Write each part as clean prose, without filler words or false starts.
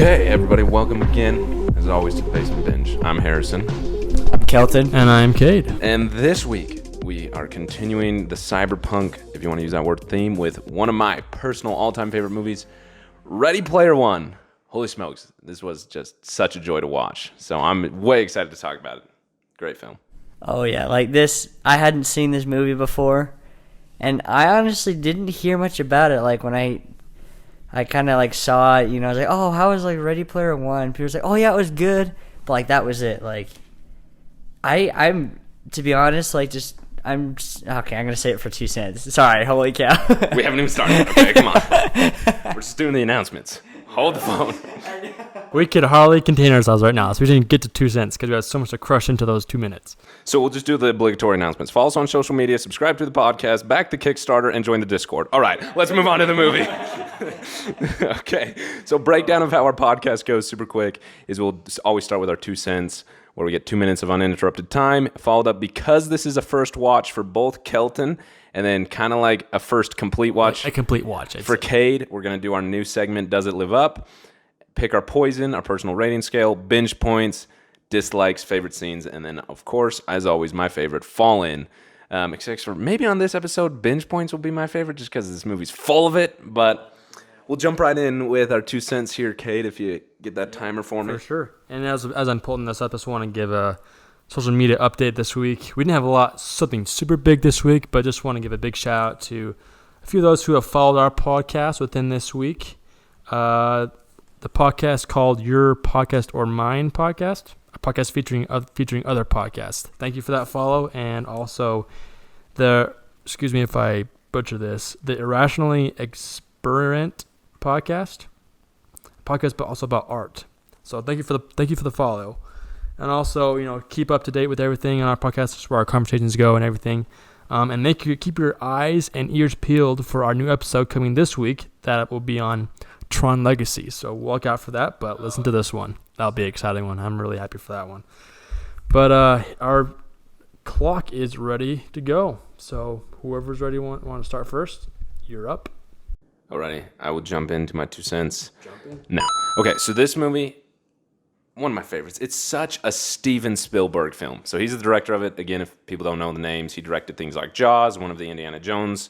Okay, everybody, welcome again, as always, to the Basement Binge. I'm Harrison. I'm Kelton. And I'm Kade. And this week, we are continuing the cyberpunk, if you want to use that word, theme with one of my personal all-time favorite movies, Ready Player One. Holy smokes, this was just such a joy to watch. So I'm way excited to talk about it. Great film. Oh, yeah. Like this, I hadn't seen this movie before, and I honestly didn't hear much about it. Like, when I kind of, like, saw it, you know, I was like, oh, how was, like, Ready Player One? People was like, oh, yeah, it was good. But, like, that was it. Like, I'm, to be honest, like, okay, I'm going to say it for 2 cents. Sorry, holy cow. We haven't even started. Okay, come on. We're just doing the announcements. Hold the phone. We could hardly contain ourselves right now, so we didn't get to 2 cents because we had so much to crush into those 2 minutes. So we'll just do the obligatory announcements. Follow us on social media, subscribe to the podcast, back the Kickstarter, and join the Discord. All right, let's move on to the movie. Okay, so breakdown of how our podcast goes super quick is we'll always start with our 2 cents, where we get 2 minutes of uninterrupted time, followed up, because this is a first watch for both Kelton, and then kind of like a first complete watch. A complete watch. For Kade, we're going to do our new segment, Does It Live Up? Pick our poison, our personal rating scale, binge points, dislikes, favorite scenes, and then, of course, as always, my favorite, Fall In. Except for maybe on this episode, binge points will be my favorite just because this movie's full of it, but we'll jump right in with our 2 cents here, Kade, if you get that timer for me. For sure. And as I'm pulling this up, I just want to give a social media update this week. We didn't have something super big this week, but just want to give a big shout out to a few of those who have followed our podcast within this week. The podcast called Your Podcast or Mine Podcast, a podcast featuring other podcasts. Thank you for that follow. And also excuse me if I butcher this, the Irrationally Experiment podcast, but also about art. So thank you for the follow. And also, keep up to date with everything on our podcast, just where our conversations go and everything. And keep your eyes and ears peeled for our new episode coming this week. That will be on Tron Legacy. So look out for that, but listen to this one. That'll be an exciting one. I'm really happy for that one. But our clock is ready to go. So whoever's ready want to start first, you're up. Alrighty, I will jump into my 2 cents now. Okay, so this movie, one of my favorites. It's such a Steven Spielberg film. So he's the director of it. Again, if people don't know the names, he directed things like Jaws, one of the Indiana Jones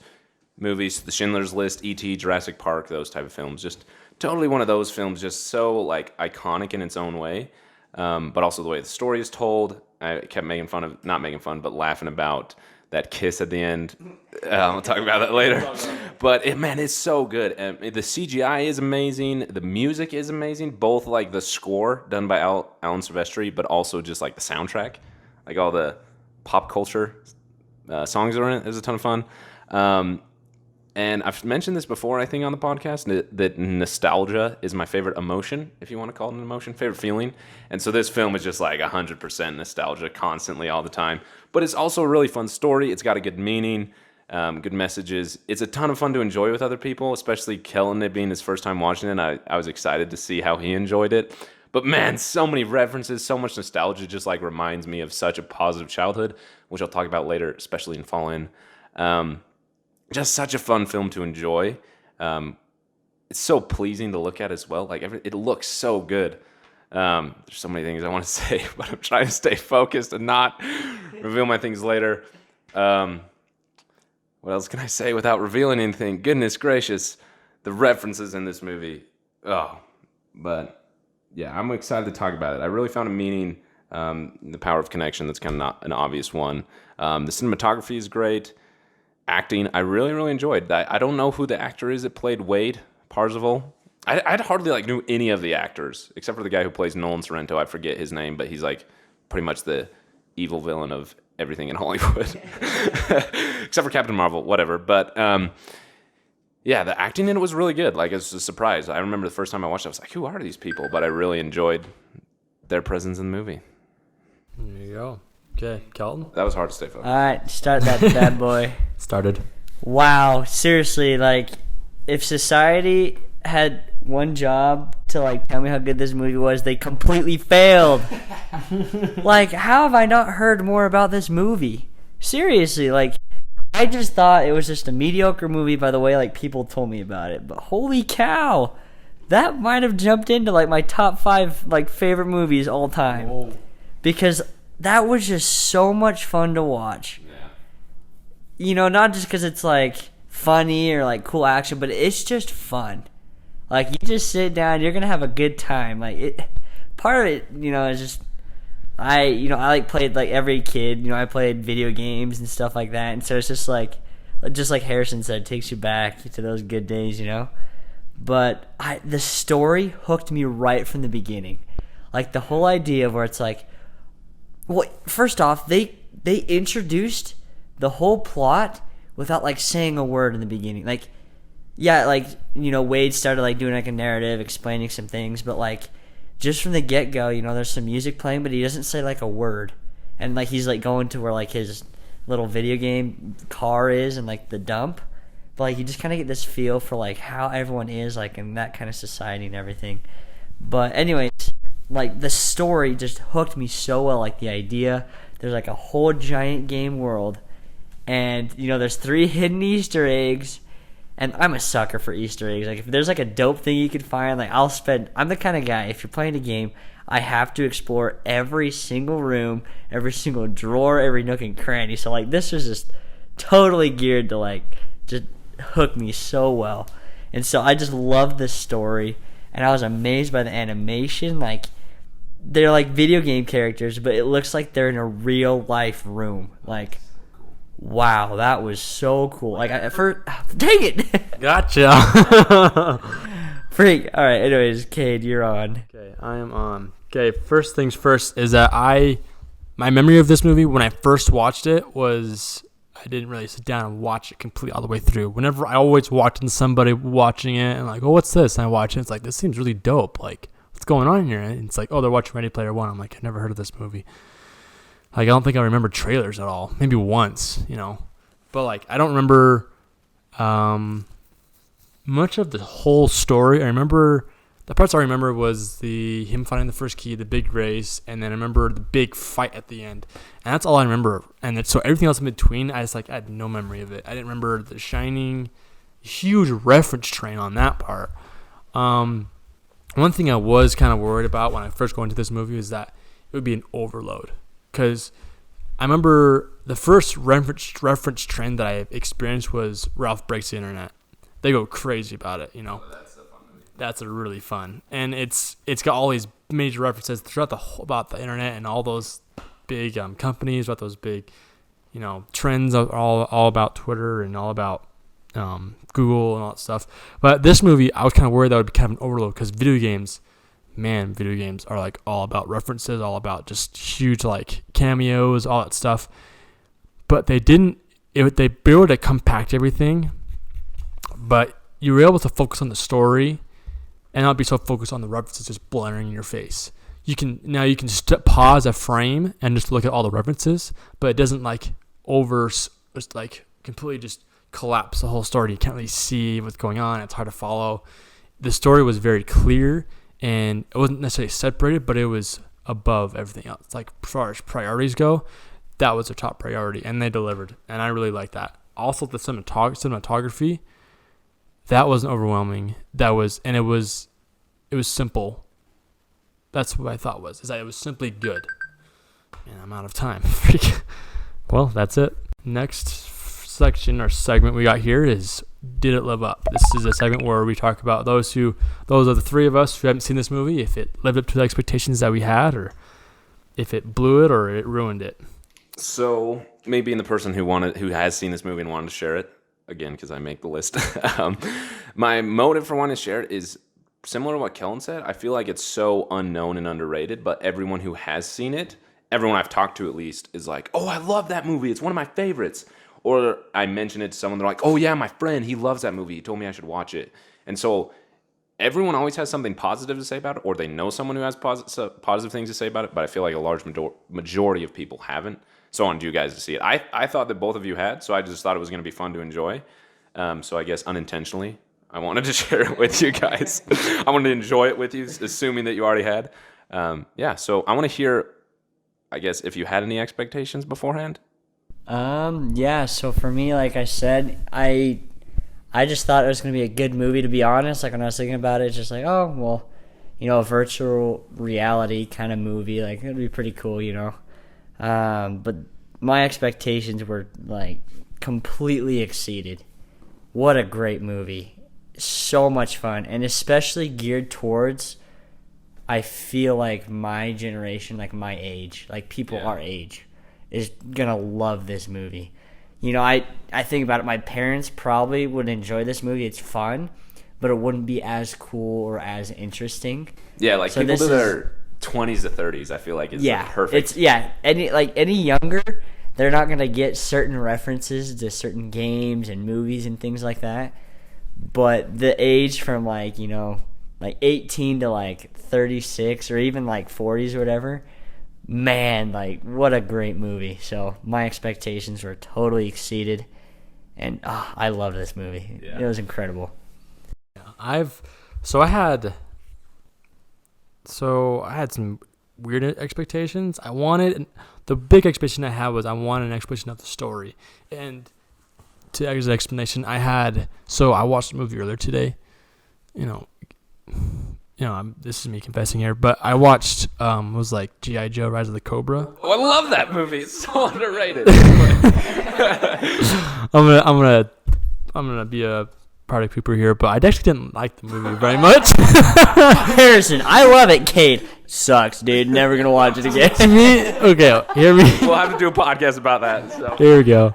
movies, The Schindler's List, E.T., Jurassic Park, those type of films. Just totally one of those films, just so like iconic in its own way. But also the way the story is told. I kept laughing about that kiss at the end. I'll talk about that later. But it's so good. The CGI is amazing. The music is amazing. Both like the score done by Alan Silvestri, but also just like the soundtrack, like all the pop culture songs that are in it. It was a ton of fun. And I've mentioned this before, I think, on the podcast, that nostalgia is my favorite emotion, if you want to call it an emotion, favorite feeling. And so this film is just like 100% nostalgia constantly all the time. But it's also a really fun story. It's got a good meaning, good messages. It's a ton of fun to enjoy with other people, especially Kelton, it being his first time watching it. I was excited to see how he enjoyed it. But man, so many references, so much nostalgia just like reminds me of such a positive childhood, which I'll talk about later, especially in Fall In. Just such a fun film to enjoy. It's so pleasing to look at as well. Like it looks so good. There's so many things I want to say, but I'm trying to stay focused and not reveal my things later. What else can I say without revealing anything? Goodness gracious, the references in this movie. Oh, but yeah, I'm excited to talk about it. I really found a meaning, the power of connection. That's kind of not an obvious one. The cinematography is great. Acting, I really, really enjoyed that. I don't know who the actor is that played Wade Parzival. I hardly knew any of the actors except for the guy who plays Nolan Sorrento. I forget his name, but he's like pretty much the evil villain of everything in Hollywood, except for Captain Marvel, whatever. But yeah, the acting in it was really good. Like, it was a surprise. I remember the first time I watched it, I was like, who are these people? But I really enjoyed their presence in the movie. There you go. Okay, Kelton? That was hard to stay focused. All right, start that bad boy. Started. Wow, seriously, like, if society had one job to, tell me how good this movie was, they completely failed. How have I not heard more about this movie? Seriously, I just thought it was just a mediocre movie by the way, people told me about it. But holy cow, that might have jumped into like my top 5 like favorite movies all time. Whoa. Because that was just so much fun to watch. Yeah. You know, not just because it's like funny or like cool action, but it's just fun. Like, you just sit down, you're gonna have a good time. Like, it, part of it, you know, is just I like played like every kid. You know, I played video games and stuff like that, and so it's just like Harrison said, it takes you back to those good days. You know, but the story hooked me right from the beginning. Like, the whole idea of where it's like, well, first off, they introduced the whole plot without like saying a word in the beginning. Like, yeah, like, you know, Wade started like doing like a narrative, explaining some things, but like just from the get-go, you know, there's some music playing, but he doesn't say like a word. And like he's like going to where like his little video game car is and like the dump. But like you just kind of get this feel for like how everyone is like in that kind of society and everything. But anyways, like the story just hooked me so well. Like the idea, there's like a whole giant game world, and you know there's 3 hidden Easter eggs. And I'm a sucker for Easter eggs. Like, if there's like a dope thing you can find, like I'm the kind of guy, if you're playing a game, I have to explore every single room, every single drawer, every nook and cranny. So like this was just totally geared to like just hook me so well. And so I just loved this story, and I was amazed by the animation. Like, they're like video game characters, but it looks like they're in a real life room. Like, wow, that was so cool. Like, dang it. Gotcha. Freak. All right, anyways, Kade, you're on. Okay, I am on. Okay, first things first is that my memory of this movie when I first watched it was I didn't really sit down and watch it completely all the way through. Whenever I always walked into somebody watching it and like, oh, what's this? And I watch it, it's like, this seems really dope. Like, what's going on here? And it's like, oh, they're watching Ready Player One. I'm like, I've never heard of this movie. Like, I don't think I remember trailers at all. Maybe once, you know. But, like, I don't remember much of the whole story. I remember, the parts I remember was him finding the first key, the big race, and then I remember the big fight at the end. And that's all I remember. And so everything else in between, I had no memory of it. I didn't remember the Shining, huge reference train on that part. One thing I was kind of worried about when I first go into this movie is that it would be an overload. Because I remember the first reference trend that I experienced was Ralph Breaks the Internet. They go crazy about it, you know. Oh, that's a fun movie. That's a really fun. And it's got all these major references throughout about the internet and all those big companies, about those big, you know, trends are all about Twitter and all about Google and all that stuff. But this movie, I was kind of worried that would be kind of an overload because video games are like all about references, all about just huge like cameos, all that stuff. But they didn't. They were able to compact everything, but you were able to focus on the story and not be so focused on the references just blaring in your face. You can just pause a frame and just look at all the references, but it doesn't like completely just collapse the whole story. You can't really see what's going on. It's hard to follow. The story was very clear. And it wasn't necessarily separated, but it was above everything else. Like, as far as priorities go, that was their top priority, and they delivered. And I really like that. Also, the cinematography, that wasn't overwhelming. It was simple. That's what I thought is that it was simply good. And I'm out of time. Well, that's it. Next section or segment we got here is Did It Live Up? This is a segment where we talk about those are the 3 of us who haven't seen this movie, if it lived up to the expectations that we had, or if it blew it or it ruined it. So, me being the person who has seen this movie and wanted to share it, again, because I make the list, my motive for wanting to share it is similar to what Kelton said. I feel like it's so unknown and underrated, but everyone who has seen it, everyone I've talked to at least, is like, oh, I love that movie. It's one of my favorites. Or I mention it to someone, they're like, oh yeah, my friend, he loves that movie. He told me I should watch it. And so everyone always has something positive to say about it, or they know someone who has positive things to say about it, but I feel like a large majority of people haven't. So I wanted you guys to see it. I thought that both of you had, so I just thought it was going to be fun to enjoy. So I guess unintentionally, I wanted to share it with you guys. I wanted to enjoy it with you, assuming that you already had. So I want to hear, I guess, if you had any expectations beforehand. So for me, like I said, I I just thought it was going to be a good movie, to be honest. Like, when I was thinking about it, it's just like, oh, well, a virtual reality kind of movie. Like, it would be pretty cool, But my expectations were, like, completely exceeded. What a great movie. So much fun. And especially geared towards, I feel like, my generation, like my age, like people our age, is going to love this movie. I think about it. My parents probably would enjoy this movie. It's fun, but it wouldn't be as cool or as interesting. Yeah, like people to their 20s to 30s, I feel like is perfect. Any younger, they're not gonna get certain references to certain games and movies and things like that. But the age from like 18 to like 36 or even like 40s or whatever. Man, like, what a great movie. So my expectations were totally exceeded, and I loved this movie. It was incredible. I had some weird expectations. The big expectation I had was I wanted an explanation of the story, and to as an explanation I watched the movie earlier today. This is me confessing here, but I watched was like G.I. Joe: Rise of the Cobra. Oh, I love that movie. It's so underrated. I'm gonna be a party pooper here, but I actually didn't like the movie very much. Harrison, I love it. Kade, sucks, dude. Never gonna watch it again. Okay, hear me. We'll have to do a podcast about that. So. Here we go.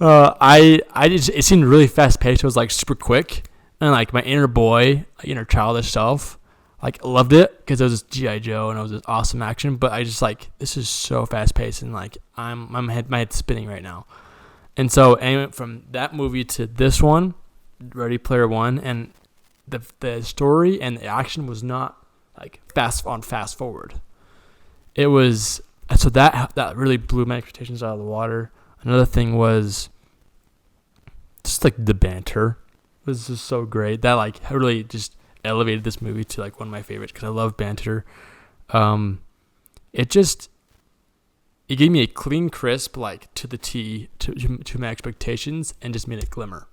It seemed really fast paced. It was like super quick, and like my inner childish self, like loved it because it was G.I. Joe and it was this awesome action. But I just like, this is so fast paced, and like my head's spinning right now. And so anyway, from that movie to this one, Ready Player One, and the story and the action was not like fast forward. It was, so that really blew my expectations out of the water. Another thing was just like the banter was just so great. That like really just elevated this movie to like one of my favorites because I love banter. It gave me a clean, crisp, like to the T to my expectations, and just made it glimmer,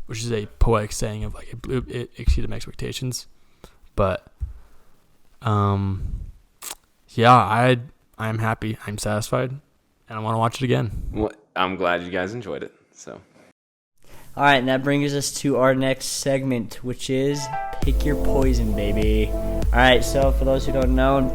which is a poetic saying of like it exceeded my expectations. But I'm happy, I'm satisfied, and I want to watch it again. Well, I'm glad you guys enjoyed it. So. All right, and that brings us to our next segment, which is Pick Your Poison, baby. All right, so for those who don't know, and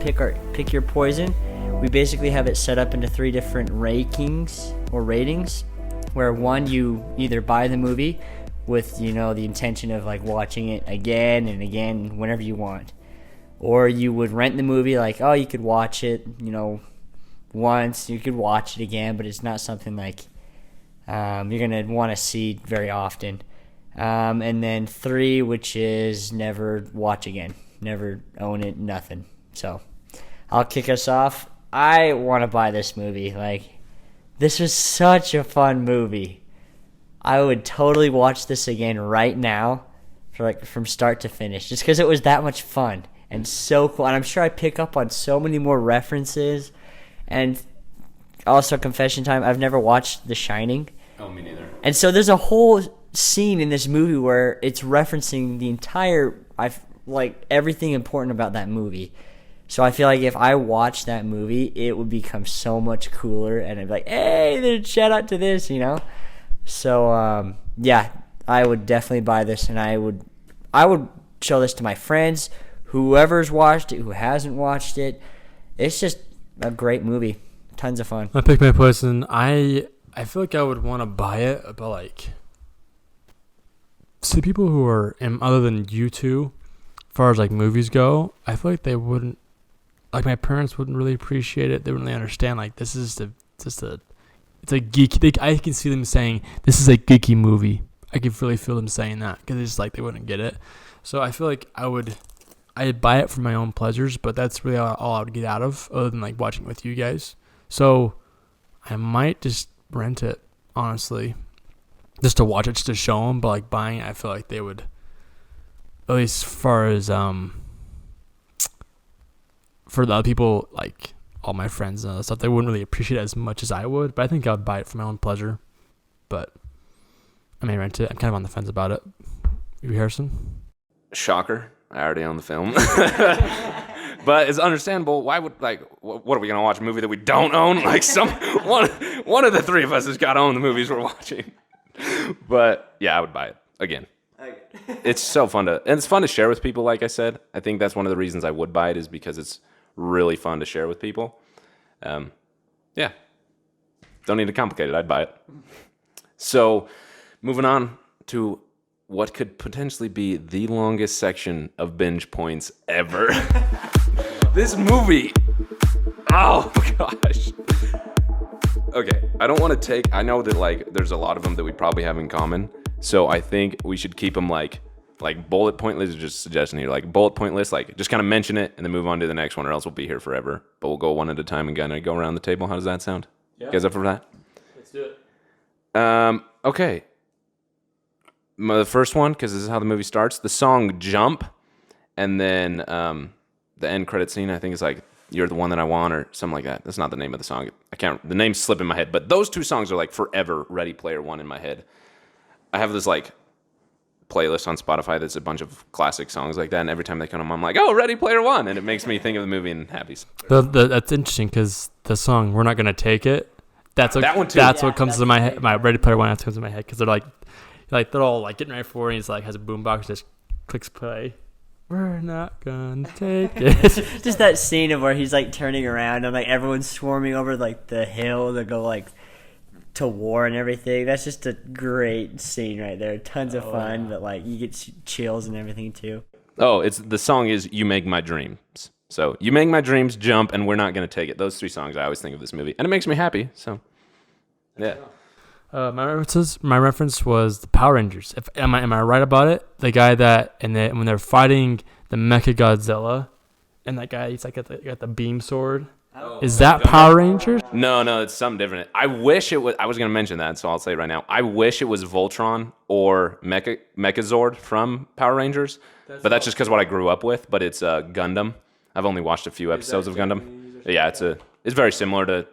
Pick Your Poison, we basically have it set up into 3 different ratings, where one, you either buy the movie with, the intention of like watching it again and again whenever you want, or you would rent the movie, like, you could watch it, once, you could watch it again, but it's not something like you're going to want to see very often. And then 3, which is never watch again, never own it, nothing. So I'll kick us off. I want to buy this movie. Like, this was such a fun movie. I would totally watch this again right now from start to finish, just because it was that much fun and so cool. And I'm sure I pick up on so many more references. And also, confession time, I've never watched The Shining. Oh, me neither. And so there's a whole scene in this movie where it's referencing the entire, everything important about that movie. So I feel like if I watched that movie, it would become so much cooler, and I'd be like, hey, there's shout out to this, So, I would definitely buy this, and I would show this to my friends, whoever's watched it, who hasn't watched it. It's just a great movie. Tons of fun. I pick my poison. I feel like I would want to buy it, but like, see, people who are other than you two, as far as like movies go, I feel like they wouldn't, like my parents wouldn't really appreciate it. They wouldn't really understand. Like, this is it's a geeky. I can see them saying this is a geeky movie. I can really feel them saying that because it's just like they wouldn't get it. So I feel like I'd buy it for my own pleasures, but that's really all I would get out of, other than like watching with you guys. So I might just rent it, honestly, just to watch it, just to show them. But like buying it, I feel like they would, at least as far as for the other people, like all my friends and other stuff, they wouldn't really appreciate it as much as I would. But I think I would buy it for my own pleasure. But I may rent it. I'm kind of on the fence about it. You, Harrison? Shocker. I already own the film. But it's understandable. Why would, like, what are we going to watch, a movie that we don't own? Like, one of the three of us has got to own the movies we're watching. But, yeah, I would buy it. Again. It's so fun and it's fun to share with people, like I said. I think that's one of the reasons I would buy it, is because it's really fun to share with people. Yeah. Don't need to complicate it. I'd buy it. So, moving on to what could potentially be the longest section of Binge Points ever. This movie. Oh, gosh. Okay, I don't want to I know that, like, there's a lot of them that we probably have in common. So I think we should keep them like bullet point lists. Just suggesting here, like bullet point lists, like just kind of mention it and then move on to the next one, or else we'll be here forever. But we'll go one at a time and kind of go around the table. How does that sound? Yeah. You guys up for that? Let's do it. Okay. The first one, because this is how the movie starts. The song "Jump," and then the end credit scene. I think it's like "You're the One That I Want" or something like that. That's not the name of the song. The name's slipping my head. But those two songs are like forever Ready Player One in my head. I have this like playlist on Spotify that's a bunch of classic songs like that, and every time they come on, I'm like, "Oh, Ready Player One," and it makes me think of the movie and happy. That's interesting because the song "We're Not Gonna Take It." That's what, that one too. That's what comes to my head. My Ready Player One comes to my head because they're like they're all like getting ready for it. And he's like has a boombox, just clicks play. We're not gonna take it. Just that scene of where he's like turning around and like everyone's swarming over like the hill to go like to war and everything. That's just a great scene right there. Tons of fun, but like you get chills and everything too. Oh, the song is "You Make My Dreams." So "You Make My Dreams," "Jump," and "We're Not Gonna Take It." Those three songs I always think of this movie, and it makes me happy. So, yeah. My reference was the Power Rangers. Am I right about it? The guy that when they're fighting the Mecha Godzilla, and that guy he's like got the beam sword. Oh, is that Power Rangers? No, it's something different. I wish it was. I was going to mention that, so I'll say it right now. I wish it was Voltron or Mechazord from Power Rangers, but that's just because what I grew up with. But it's Gundam. I've only watched a few episodes of Gundam. Yeah, it's very similar to,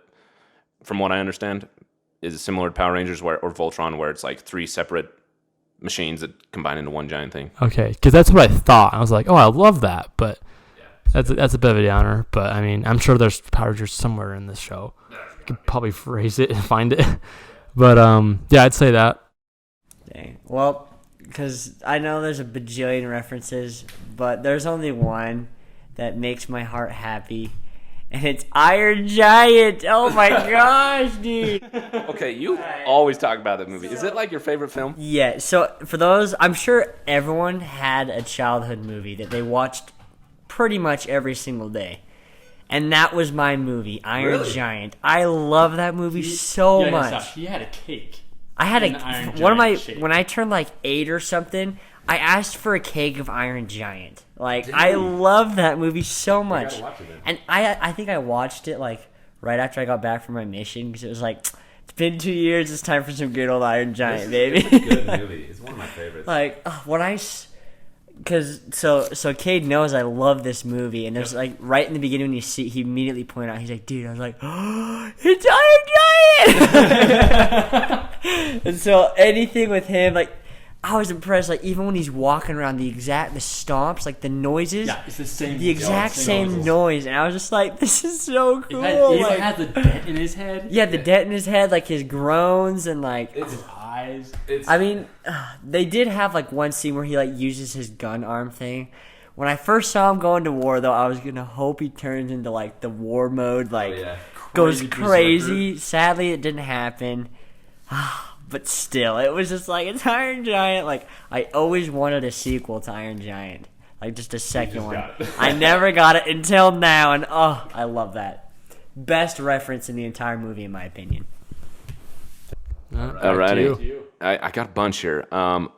from what I understand, is similar to Power Rangers or Voltron, where it's like three separate machines that combine into one giant thing. Okay, because that's what I thought. I was like, oh, I love that, but. That's a bit of a downer, but I mean, I'm sure there's Power Rangers somewhere in this show. I could probably phrase it and find it. But yeah, I'd say that. Dang. Well, because I know there's a bajillion references, but there's only one that makes my heart happy, and it's Iron Giant. Oh my gosh, dude. Okay, you always talk about that movie. Is it like your favorite film? Yeah, so for those, I'm sure everyone had a childhood movie that they watched pretty much every single day, and that was my movie, Iron Giant. I love that movie so much. He had a cake. I had when I turned like 8 or something, I asked for a cake of Iron Giant. Like, I love that movie so much. And I think I watched it like right after I got back from my mission, because it was like, it's been 2 years, it's time for some good old Iron Giant, baby. It's a good movie. It's one of my favorites. Like, when I because so Kade knows I love this movie, and there's like right in the beginning when he immediately pointed out, he's like, dude, I was like, oh, it's Iron Giant. And so anything with him, like, I was impressed. Like, even when he's walking around, the stomps, like the noises, it's the same, same noise, and I was just like, this is so cool. He had the dent in his head. Yeah, the dent in his head, like his groans and like his eyes. I mean, they did have like one scene where he like uses his gun arm thing. When I first saw him going to war, though, I was gonna hope he turns into like the war mode, like goes crazy. Berserker. Sadly, it didn't happen. But still, it was just like, it's Iron Giant. Like, I always wanted a sequel to Iron Giant, like just a second one. I never got it until now, and I love that. Best reference in the entire movie, in my opinion. Alrighty. I got a bunch here. I'll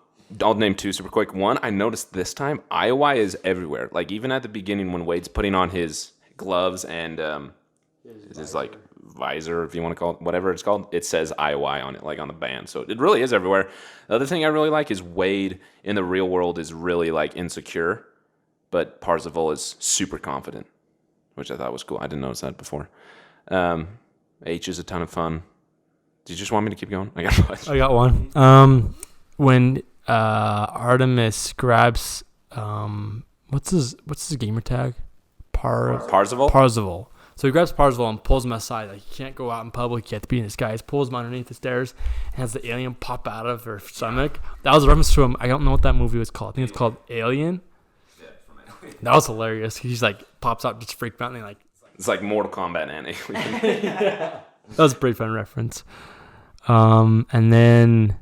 name two super quick. One, I noticed this time, Iowa is everywhere. Like, even at the beginning when Wade's putting on his gloves and his like visor, if you want to call it, whatever it's called, it says Iowa on it, like on the band. So it really is everywhere. The other thing I really like is Wade in the real world is really like insecure, but Parzival is super confident, which I thought was cool. I didn't notice that before. H is a ton of fun. Do you just want me to keep going? I got one. when Artemis grabs what's his gamer tag? Parzival. So he grabs Parzival and pulls him aside. Like, you can't go out in public. You have to be in disguise. Pulls him underneath the stairs and has the alien pop out of her stomach. That was a reference to him. I don't know what that movie was called. I think it's called Alien. That was hilarious. He's like pops out, just freaked out, and like It's like Mortal Kombat and Alien. that was a pretty fun reference. And then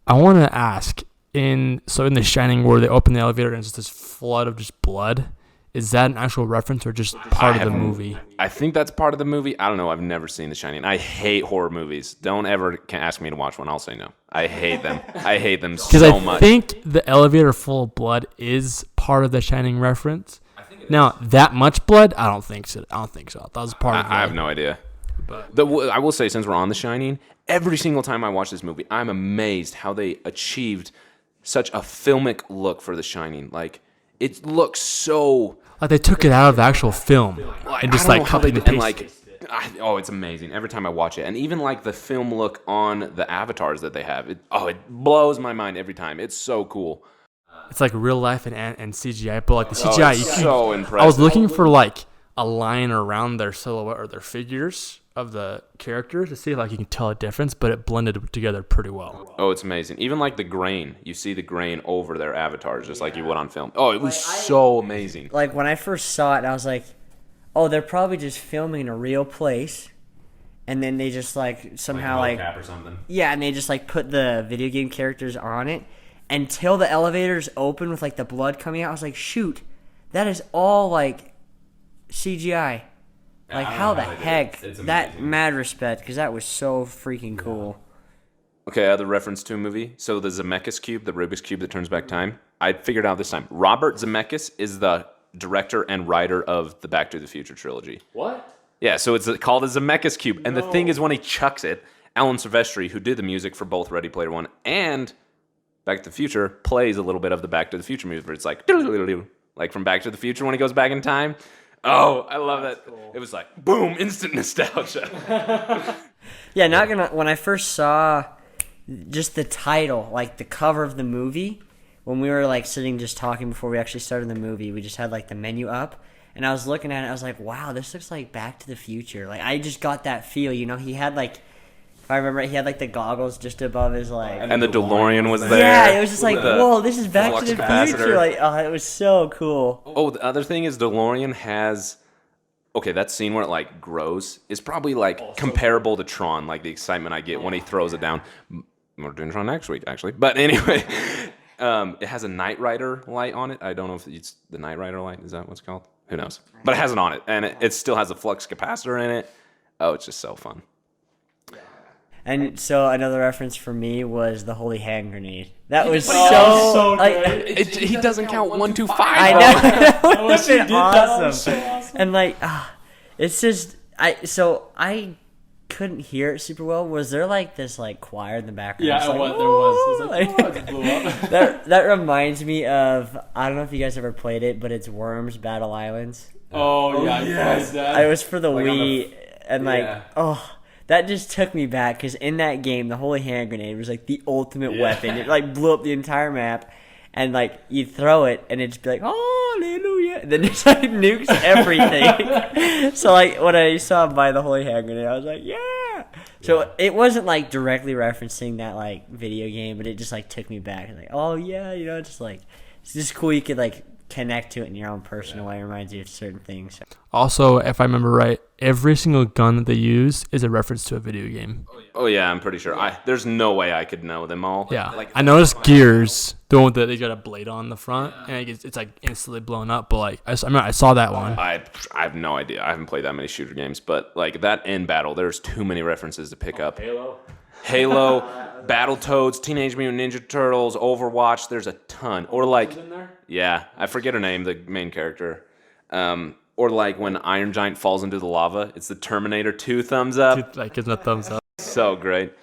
I want to ask in The Shining, where they open the elevator and it's this flood of just blood. Is that an actual reference or just part of the movie? I think that's part of the movie. I don't know. I've never seen The Shining. I hate horror movies. Don't ever ask me to watch one. I'll say no. I hate them. I hate them so much. Because I think the elevator full of blood is part of The Shining reference. Now, that much blood? I don't think so. That was part of it. I have no idea. I will say, since we're on The Shining, every single time I watch this movie, I'm amazed how they achieved such a filmic look for The Shining. Like, it looks so... Like, they took it out of the actual film and just, like, copied and pasted it. It's amazing every time I watch it. And even, like, the film look on the avatars that they have, it blows my mind every time. It's so cool. It's like real life and CGI, but, like, the CGI... It's so impressive. I was looking for, like, a line around their silhouette or their figures of the characters to see if, like, you can tell a difference, but it blended together pretty well. Oh, it's amazing. Even like the grain, you see the grain over their avatars, just like you would on film. Oh, it was so amazing. Like, when I first saw it, I was like, oh, they're probably just filming in a real place, and then they just, like, somehow, like or something. Yeah, and they just, like, put the video game characters on it until the elevators open with, like, the blood coming out. I was like, shoot, that is all, like, CGI. Like, how the heck? That mad respect, because that was so freaking cool. Okay, other reference to a movie. So the Zemeckis Cube, the Rubik's Cube that turns back time, I figured out this time. Robert Zemeckis is the director and writer of the Back to the Future trilogy. What? Yeah, so it's called a Zemeckis Cube. And the thing is, when he chucks it, Alan Silvestri, who did the music for both Ready Player One and Back to the Future, plays a little bit of the Back to the Future music, where it's like, like from Back to the Future when he goes back in time. Oh, I love that. Cool. It was like, boom, instant nostalgia. Yeah, when I first saw just the title, like the cover of the movie, when we were like sitting just talking before we actually started the movie, we just had like the menu up, and I was looking at it, I was like, wow, this looks like Back to the Future. Like, I just got that feel, you know, he had like, if I remember, he had like the goggles just above his like... And the DeLorean was there. Yeah, it was just like, whoa, this is Back to the capacitor. Future. Like, oh, it was so cool. Oh, the other thing is DeLorean has... Okay, that scene where it like grows is probably like comparable to Tron, like the excitement I get when he throws it down. We're doing Tron next week, actually. But anyway, it has a Knight Rider light on it. I don't know if it's the Knight Rider light. Is that what's it called? Who knows? But it has it on it, and it still has a flux capacitor in it. Oh, it's just so fun. And so another reference for me was the holy hand grenade. That was so great. He doesn't count 1, 2, 5. I know. That would have been awesome. So awesome. And like, it's just I couldn't hear it super well. Was there like this like choir in the background? Yeah, there was. It was like, it blew up. that reminds me of, I don't know if you guys ever played it, but it's Worms Battle Islands. Oh yeah, yes. It was for the Wii, and like, that just took me back, because in that game, the holy hand grenade was like the ultimate weapon. It like blew up the entire map, and like you throw it, and it'd just be like, hallelujah, and then it just like nukes everything. So like when I saw him buy the holy hand grenade, I was like, yeah. So it wasn't like directly referencing that like video game, but it just like took me back, and like, oh yeah, you know, just like it's just cool. You could like connect to it in your own personal way. It reminds you of certain things. Also, if I remember right, every single gun that they use is a reference to a video game. Oh yeah, I'm pretty sure. There's no way I could know them all. Yeah, like, I noticed Gears, the one that they got a blade on the front, and it's like instantly blown up. But like, I saw that one. I have no idea. I haven't played that many shooter games, but like that end battle, there's too many references to pick up. Halo, Battletoads, Teenage Mutant Ninja Turtles, Overwatch. There's a ton. Or like, yeah, I forget her name, the main character. Or like when Iron Giant falls into the lava, it's the Terminator 2 thumbs up. Like, gives a thumbs up. So great.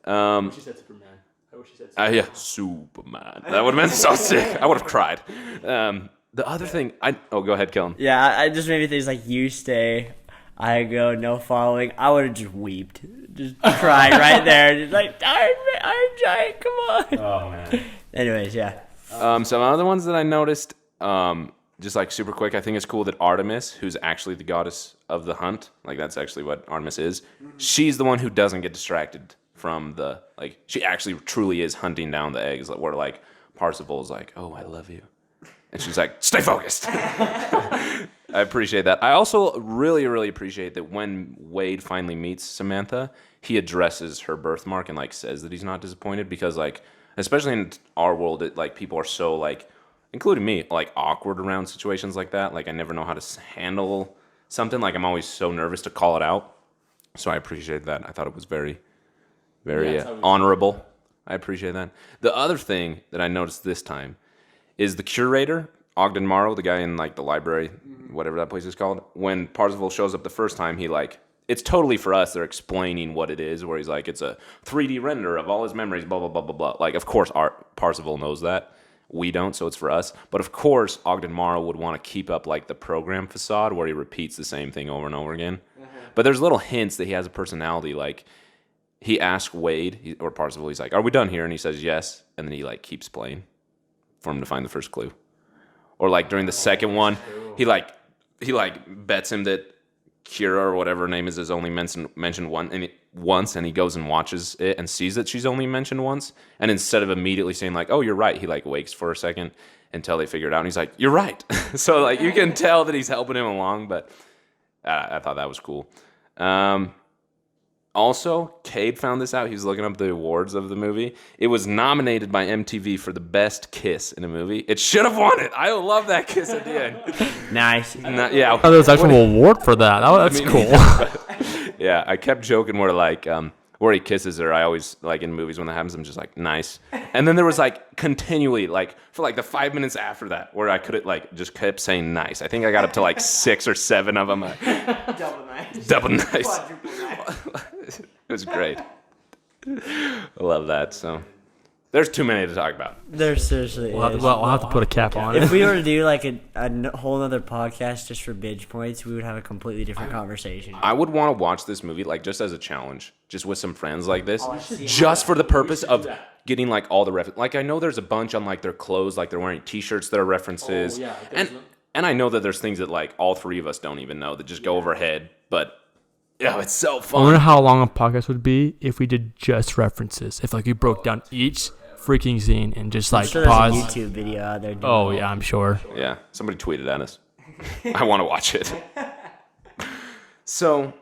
She said Superman. I wish she said Superman. Yeah, Superman. That would have been so sick. I would have cried. The other thing, go ahead, Kelton. Yeah, I just made me think, like, you stay. I go, no following. I would have just weeped. Just cried right there. Just like, Iron Giant, come on. Oh, man. Anyways, yeah. Some other ones that I noticed, just like super quick, I think it's cool that Artemis, who's actually the goddess of the hunt, like that's actually what Artemis is, she's the one who doesn't get distracted from the, like, she actually truly is hunting down the eggs, where like Parsifal's like, oh, I love you. And she's like, stay focused. I appreciate that. I also really, really appreciate that when Wade finally meets Samantha, he addresses her birthmark and like says that he's not disappointed, because like, especially in our world, like people are so like, including me, like awkward around situations like that. Like I never know how to handle something. Like I'm always so nervous to call it out. So I appreciate that. I thought it was very, very honorable. I appreciate that. The other thing that I noticed this time is the curator, Ogden Morrow, the guy in like the library, whatever that place is called. When Parsifal shows up the first time, he like, it's totally for us. They're explaining what it is, where he's like, it's a 3D render of all his memories, blah, blah, blah, blah, blah. Like, of course, Parsifal knows that. We don't, so it's for us. But of course, Ogden Morrow would want to keep up like the program facade where he repeats the same thing over and over again. But there's little hints that he has a personality. Like, he asks Wade, or Parsifal, he's like, are we done here? And he says yes. And then he like keeps playing for him to find the first clue. Or like during the second one, he bets him that Kira or whatever her name is only mentioned once, and he goes and watches it and sees that she's only mentioned once. And instead of immediately saying like, oh, you're right, he like wakes for a second until they figure it out. And he's like, you're right. So like you can tell that he's helping him along, but I thought that was cool. Also, Kade found this out. He was looking up the awards of the movie. It was nominated by MTV for the best kiss in a movie. It should have won it. I love that kiss at the end. Nice. Yeah. Oh, there was actually an award for that. That's cool. Yeah, I kept joking where like where he kisses her. I always like in movies when that happens, I'm just like nice. And then there was like continually like for like the 5 minutes after that where I could like just kept saying nice. I think I got up to like 6 or 7 of them. Double nice. It was great. I love that. So there's too many to talk about. There seriously We'll is. have to put a cap on If it. we were to do like a whole other podcast just for Binge Points, we would have a completely different conversation. I would want to watch this movie like just as a challenge, just with some friends like this, just for the purpose of getting like all the references. Like I know there's a bunch on like their clothes, like they're wearing T-shirts that are references, and I know that there's things that like all three of us don't even know that just go over our head, but. Yeah, it's so fun. I wonder how long a podcast would be if we did just references. If like we broke down each freaking scene and just like I'm sure pause. there's a YouTube video out there. Oh yeah, I'm sure. Yeah, somebody tweeted at us. I want to watch it. So,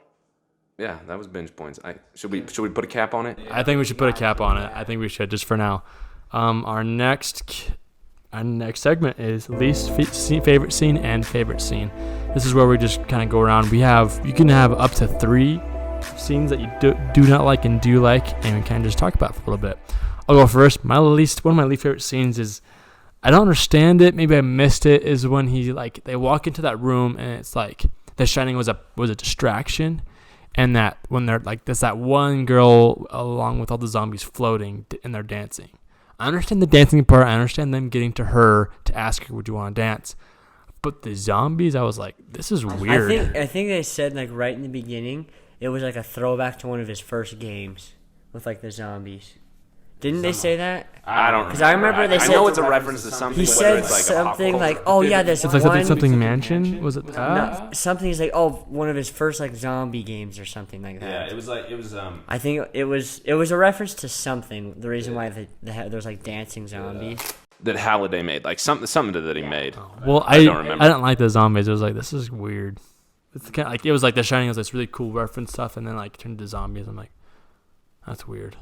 yeah, that was Binge Points. Should we put a cap on it? I think we should put a cap on it. I think we should just for now. Our next segment is least favorite scene and favorite scene. This is where we just kind of go around. You can have up to 3 scenes that you do not like and do like, and we kind of just talk about it for a little bit. I'll go first. One of my least favorite scenes is, I don't understand it. Maybe I missed it. Is when they walk into that room and it's like The Shining was a distraction, and that when they're like there's that one girl along with all the zombies floating and they're dancing. I understand the dancing part. I understand them getting to her to ask her, would you want to dance? But the zombies, I was like, this is weird. I think they said like right in the beginning, it was like a throwback to one of his first games with like the zombies. Didn't they say that? I don't. Because I remember they said. I know it's a reference to something. He said something like, "Oh yeah, this It's like something mansion. Was it that? No, something is like, oh, one of his first like zombie games or something like that. Yeah, it was. I think it was a reference to something. The reason why there's like dancing zombies. That Halliday made, like something that he made. Well, I don't remember. I didn't like the zombies. It was like, this is weird. It's kind of like it was like The Shining was this really cool reference stuff, and then like turned to zombies. I'm like, that's weird.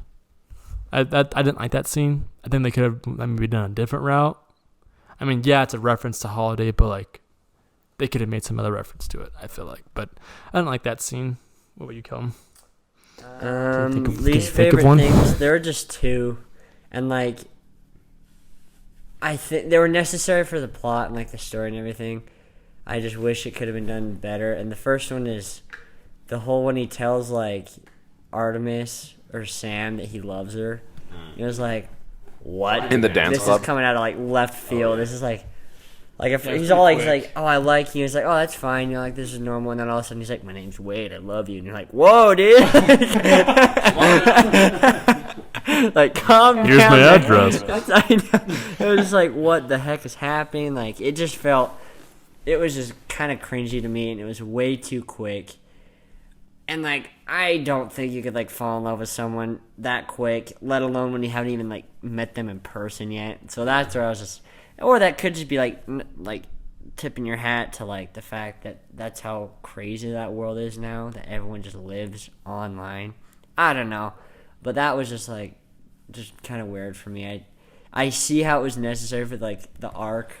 I didn't like that scene. I think they could have maybe done a different route. I mean, yeah, it's a reference to Holiday, but like they could have made some other reference to it, I feel like. But I didn't like that scene. What would you call them? Least favorite things. There were just 2, and like I think they were necessary for the plot and like the story and everything. I just wish it could have been done better. And the first one is the whole when he tells like Artemis or Sam that he loves her. It was like, what? In the dance club? club? This is coming out of like left field. This is like, Like if he's all like, he's like, oh, I like you. He's like, oh, that's fine. You're like, this is normal. And then all of a sudden he's like, my name's Wade. I love you. And you're like, whoa, dude. Like, calm down. Here's my address. I know. It was just like, what the heck is happening? Like, it just felt, it was just kind of cringy to me, and it was way too quick. And like, I don't think you could like fall in love with someone that quick, let alone when you haven't even like met them in person yet. So that's where I was just, or that could just be like tipping your hat to like the fact that that's how crazy that world is now, that everyone just lives online. I don't know. But that was just like, just kind of weird for me. I see how it was necessary for like the arc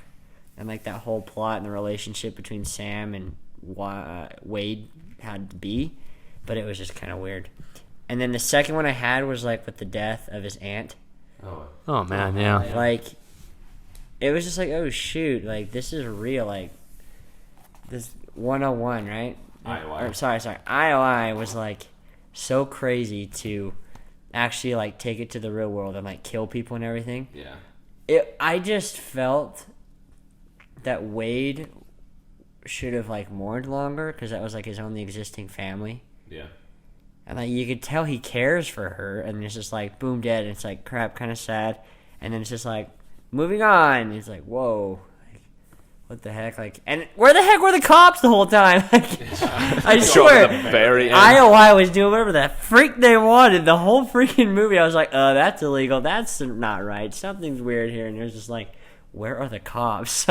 and like that whole plot and the relationship between Sam and Wade had to be, but it was just kind of weird. And then the second one I had was like with the death of his aunt. Oh man, yeah. Like, it was just like, oh shoot, like this is real. Like this 101, right? IOI. Sorry. IOI was like so crazy to actually like take it to the real world and like kill people and everything. Yeah. I just felt that Wade should have like mourned longer, because that was like his only existing family. Yeah. And like you could tell he cares for her, and it's just like boom, dead. And it's like crap, kind of sad. And then it's just like moving on. And it's like, whoa, like, what the heck? Like, and where the heck were the cops the whole time? Like, I swear, The very end. IOI was doing whatever the freak they wanted the whole freaking movie. I was like, that's illegal. That's not right. Something's weird here. And it was just like, where are the cops?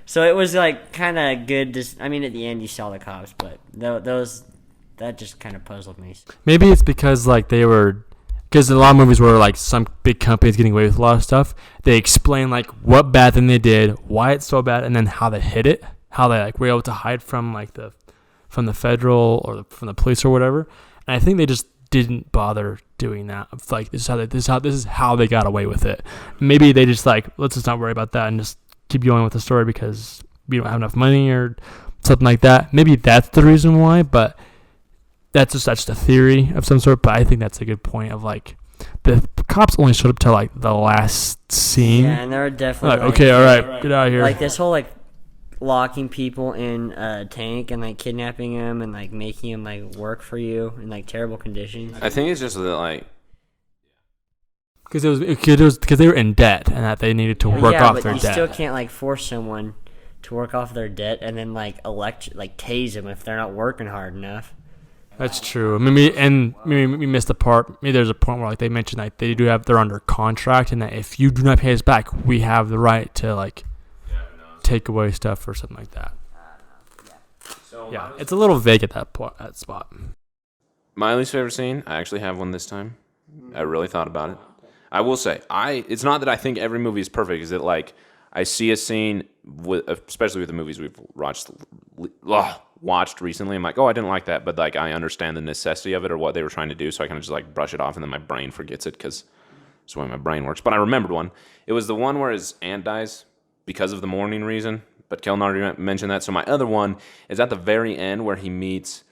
So it was like kind of good. I mean, at the end you saw the cops, but that just kind of puzzled me. Maybe it's because like because in a lot of movies where like some big companies getting away with a lot of stuff, they explain like what bad thing they did, why it's so bad, and then how they hid it, how they like were able to hide from like from the federal or from the police or whatever. And I think they just didn't bother doing that. It's like this is how they got away with it. Maybe they just like, let's just not worry about that and just keep going with the story because we don't have enough money or something like that. Maybe that's the reason why, but that's just a theory of some sort. But I think that's a good point of like the cops only showed up to like the last scene. Yeah, and they're definitely like, okay, all right, get out of here. Like this whole like locking people in a tank and like kidnapping them and like making them like work for you in like terrible conditions. I think it's just that like, because they were in debt and that they needed to work off their debt. debt. You still can't like force someone to work off their debt and then like tase them if they're not working hard enough. That's true. Maybe we missed the part. Maybe there's a point where like they mentioned like they're under contract, and that if you do not pay us back, we have the right to like take away stuff or something like that. Yeah, it's a little vague at that spot. my least favorite scene, I actually have one this time. I really thought about it. I will say, it's not that I think every movie is perfect. Is that like I see a scene, especially with the movies we've watched recently. I'm like, oh, I didn't like that, but like I understand the necessity of it or what they were trying to do, so I kind of just like brush it off, and then my brain forgets it because that's the way my brain works. But I remembered one. It was the one where his aunt dies because of the mourning reason. But Kelton already mentioned that. So my other one is at the very end where he meets,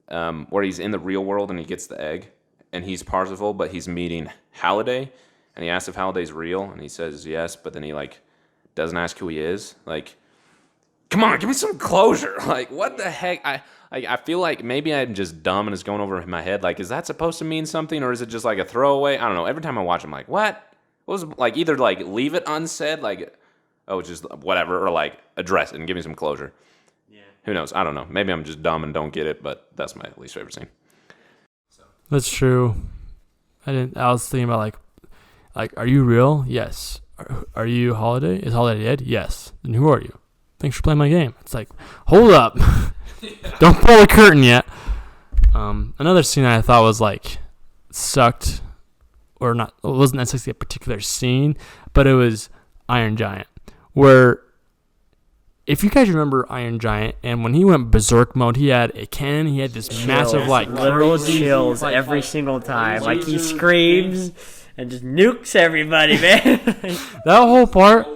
where he's in the real world and he gets the egg. And he's Parsifal, but he's meeting Halliday, and he asks if Halliday's real, and he says yes, but then he like doesn't ask who he is. Like, come on, give me some closure. Like, what the heck? I feel like maybe I'm just dumb and it's going over my head. Like, is that supposed to mean something, or is it just like a throwaway? I don't know. Every time I watch, I'm like, what? What was like either like leave it unsaid, like oh just whatever, or like address it and give me some closure. Yeah. Who knows? I don't know. Maybe I'm just dumb and don't get it, but that's my least favorite scene. That's true. I was thinking about like, are you real? Yes. Are you Holiday? Is Holiday dead? Yes. Then who are you? Thanks for playing my game. It's like, hold up, don't pull the curtain yet. Another scene I thought was like sucked, or not. It wasn't necessarily a particular scene, but it was Iron Giant, where. If you guys remember Iron Giant, and when he went berserk mode, he had a cannon. He had this massive, like, literal chills every single time. Like he screams and just nukes everybody, man. That whole part.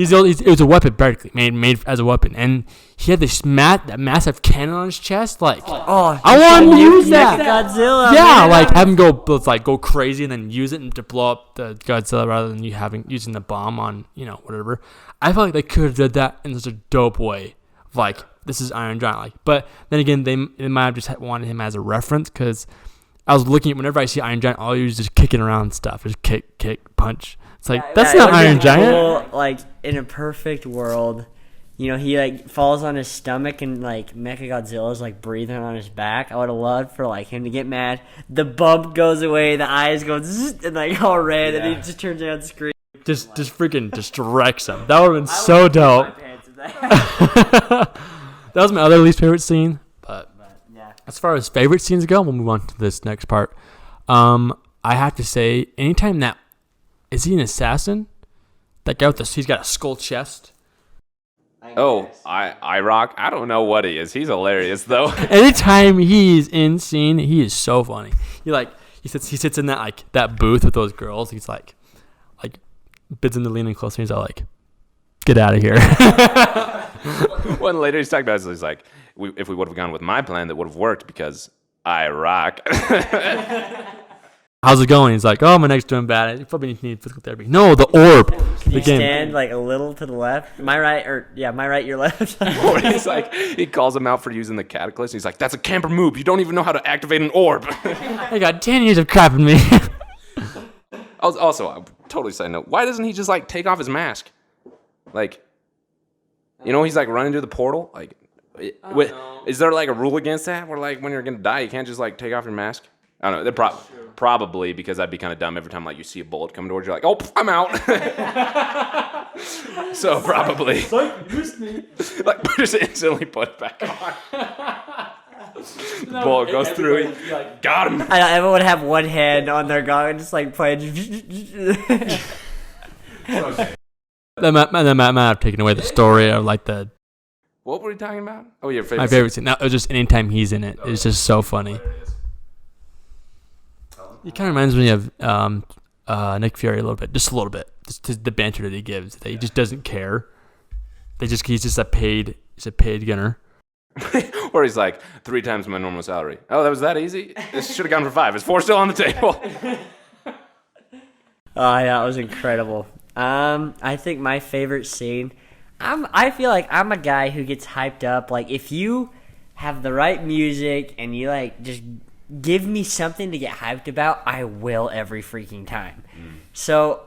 It was a weapon, practically made as a weapon, and he had this that massive cannon on his chest. Like, Oh, I want to use that. Godzilla. Yeah, man. like have him go crazy and then use it to blow up the Godzilla rather than using the bomb on whatever. I felt like they could have did that in such a dope way. Like, this is Iron Giant. Like, but then again, they might have just wanted him as a reference, because I was looking at, whenever I see Iron Giant, all you do is just kicking around stuff, just kick, punch. It's like, that's not Iron Giant. Cool, like, in a perfect world, he like falls on his stomach and like Mechagodzilla's like breathing on his back. I would have loved for like him to get mad. The bump goes away, the eyes go zzz, and like all red, and he just turns around the screen. Just freaking wrecks him. That would have been so dope. That was my other least favorite scene. But yeah. As far as favorite scenes go, we'll move on to this next part. I have to say, anytime that, is he an assassin? That guy he's got a skull chest. I rock. I don't know what he is. He's hilarious though. Anytime he's in scene, he is so funny. He sits in that booth with those girls. He's like bids them to lean in closer. He's all like, "Get out of here." One later he's talking about, he's like, if we would have gone with my plan, that would have worked because I rock. How's it going? He's like, "Oh, my neck's doing bad. You probably need physical therapy." No, the orb. Can you stand like a little to the left? My right, your left. Or he's like, he calls him out for using the cataclysm. He's like, "That's a camper move. You don't even know how to activate an orb." I got 10 years of crap in me. Also, totally side note, why doesn't he just like take off his mask? Like, he's like running to the portal. Like, is there like a rule against that? Where like when you're gonna die, you can't just like take off your mask? I don't know. They're probably, because that'd be kind of dumb. Every time like you see a bullet come towards you, you're like, "Oh, I'm out." So probably. Like, just instantly put it back on. The bullet goes through. Got him. Everyone would have one hand on their gun and just like playing. That might have taken away the story of like the. What were we talking about? Oh, your favorite. My favorite scene. No, it was just anytime he's in it. It's just so funny. He kind of reminds me of Nick Fury a little bit. Just the banter that he gives. That he just doesn't care. He's just a paid gunner. Or he's like, 3 times my normal salary. Oh, that was that easy? This should have gone for 5. Is 4 still on the table? Oh yeah, it was incredible. I think my favorite scene. I feel like I'm a guy who gets hyped up. Like, if you have the right music and you like just give me something to get hyped about, I will every freaking time. So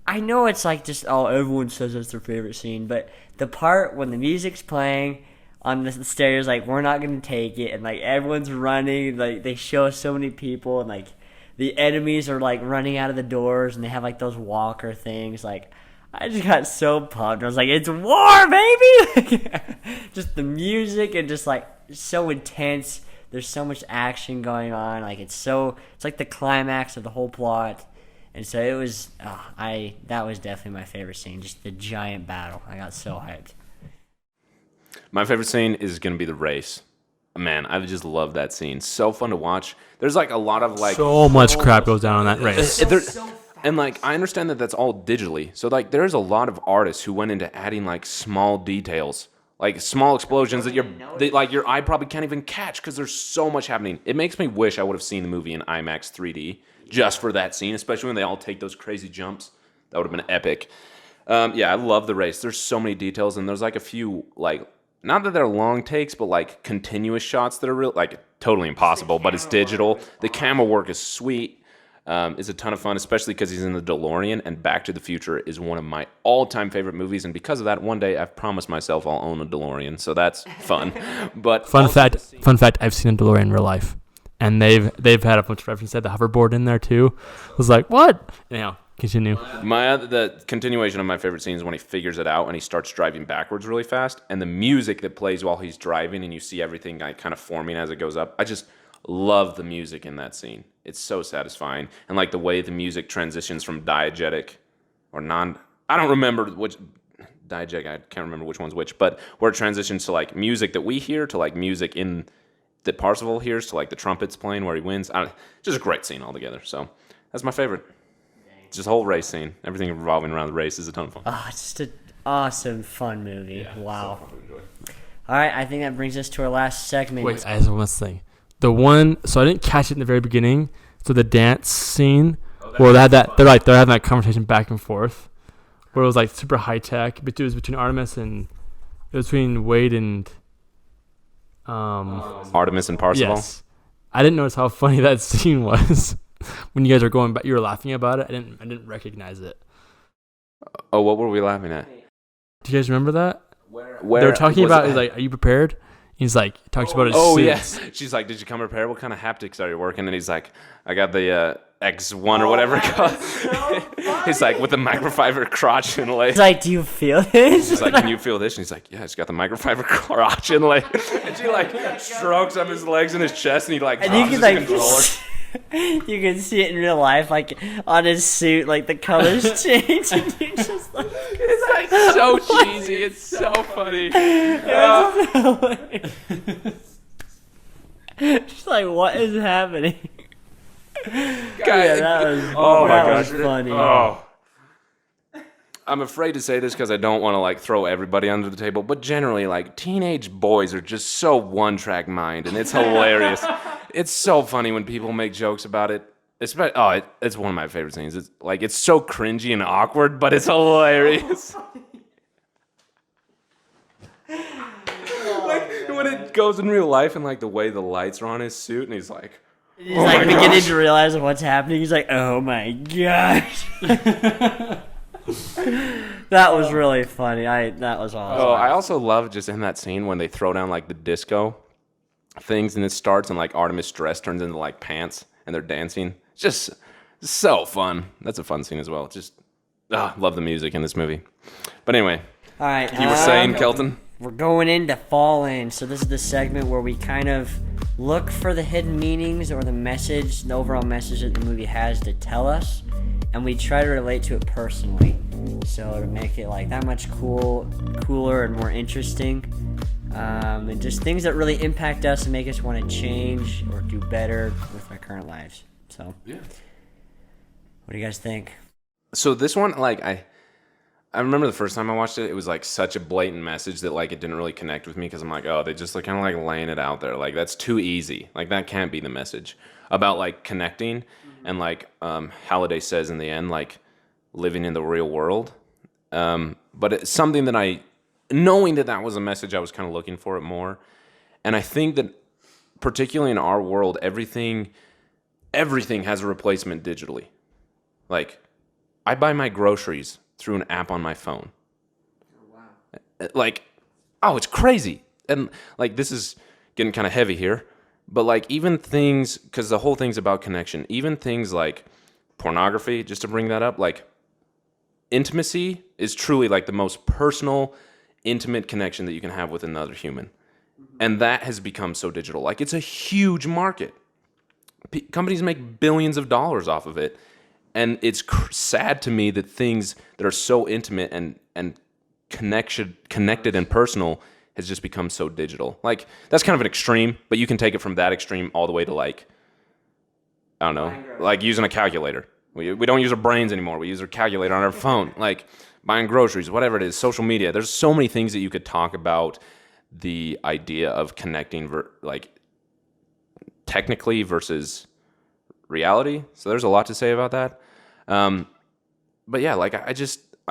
I know it's like just everyone says that's their favorite scene, but the part when the music's playing on the stairs, like, we're not gonna take it, and like everyone's running, like they show so many people, and like the enemies are like running out of the doors, and they have like those walker things. Like, I just got so pumped. I was like, "It's war, baby!" Just the music and just like so intense. There's so much action going on. Like, it's like the climax of the whole plot. And so it was. That was definitely my favorite scene. Just the giant battle. I got so hyped. My favorite scene is going to be the race. Man, I just love that scene. So fun to watch. There's like a lot of like... So much crap goes down on that race. And like, I understand that that's all digitally. So like, there's a lot of artists who went into adding like small details. Like small explosions that your eye probably can't even catch because there's so much happening. It makes me wish I would have seen the movie in IMAX 3D just for that scene, especially when they all take those crazy jumps. That would have been epic. Yeah, I love the race. There's so many details, and there's like a few, like, not that they're long takes, but like continuous shots that are real, like totally impossible, but it's digital. The camera work is sweet. It's a ton of fun, especially because he's in the DeLorean, and Back to the Future is one of my all-time favorite movies, and because of that, one day I've promised myself I'll own a DeLorean, so that's fun. But fun fact, I've seen a DeLorean in real life, and they've had a bunch of references, the hoverboard in there too. I was like, what? Anyhow, continue. The continuation of my favorite scene is when he figures it out and he starts driving backwards really fast, and the music that plays while he's driving, and you see everything like kind of forming as it goes up. I just love the music in that scene. It's so satisfying. And like the way the music transitions from diegetic or non... I don't remember which... Diegetic, I can't remember which one's which, but where it transitions to like music that we hear to like music in that Parsifal hears to like the trumpets playing where he wins. Just a great scene altogether. So that's my favorite. Just the whole race scene. Everything revolving around the race is a ton of fun. Oh, awesome, fun movie. Yeah, Wow. so fun to enjoy. All right, I think that brings us to our last segment. Wait, I have one last thing. The one, so I didn't catch it in the very beginning. So the dance scene, where they had that, they're having that conversation back and forth, where it was like super high tech. But it was between Artemis and it was between Wade and Artemis and Parsifal. Yes, I didn't notice how funny that scene was when you guys were going back. You were laughing about it. I didn't recognize it. Oh, what were we laughing at? Do you guys remember that? Where They were talking about, he's like, "Are you prepared?" He's like, talks about his Oh, suits. yes. She's like, did you come prepared? What kind of haptics are you working? And he's like, I got the X1 or whatever it called. He's like, with the microfiber crotch inlay. He's like, do you feel this? He's like, can you feel this? And he's like, yeah, it's got the microfiber crotch inlay. And she like strokes up his legs and his chest, and he like And you drops can his controller. you can see it in real life, like on his suit, like the colors change, and you just like, It's like so cheesy. It's so funny. just like, what is happening? Yeah, that was my was gosh. funny. Oh. I'm afraid to say this because I don't want to like throw everybody under the table, but generally, like teenage boys are just so one-track mind, and it's hilarious. It's so funny when people make jokes about it. It's one of my favorite scenes. It's like it's so cringy and awkward, but it's hilarious. Like when it goes in real life and like the way the lights are on his suit, and he's like, He's like beginning to realize what's happening. He's like, oh my gosh. That was really funny. That was awesome. Oh, I also love just in that scene when they throw down like the disco things and it starts and like Artemis' dress turns into like pants and they're dancing. It's just so fun. That's a fun scene as well. Just love the music in this movie. But anyway, All right, you were saying, Kelton? we're going into Fallen, so this is the segment where we kind of look for the hidden meanings or the message, the overall message that the movie has to tell us, and we try to relate to it personally. So to make it like that much cooler and more interesting, and just things that really impact us and make us want to change or do better with our current lives. So, Yeah. what do you guys think? So this one, like I remember the first time I watched it, it was like such a blatant message that like it didn't really connect with me because I'm like, oh, they just like kind of like laying it out there. Like that's too easy. Like that can't be the message about like connecting and like Halliday says in the end, like living in the real world. But it's something that knowing that was a message, I was kind of looking for it more. And I think that particularly in our world, everything has a replacement digitally. Like I buy my groceries through an app on my phone. Oh, wow. Like, it's crazy. And like this is getting kind of heavy here, but like even things, because the whole thing's about connection, even things like pornography, just to bring that up, like intimacy is truly like the most personal, intimate connection that you can have with another human. Mm-hmm. And that has become so digital. Like it's a huge market. Companies make billions of dollars off of it. And it's sad to me that things that are so intimate and connected and personal has just become so digital. Like, that's kind of an extreme, but you can take it from that extreme all the way to, like, I don't know, like using a calculator. We don't use our brains anymore. We use our calculator on our phone. Like, buying groceries, whatever it is, social media. There's so many things that you could talk about the idea of connecting, like, technically versus reality. So there's a lot to say about that. But yeah, like I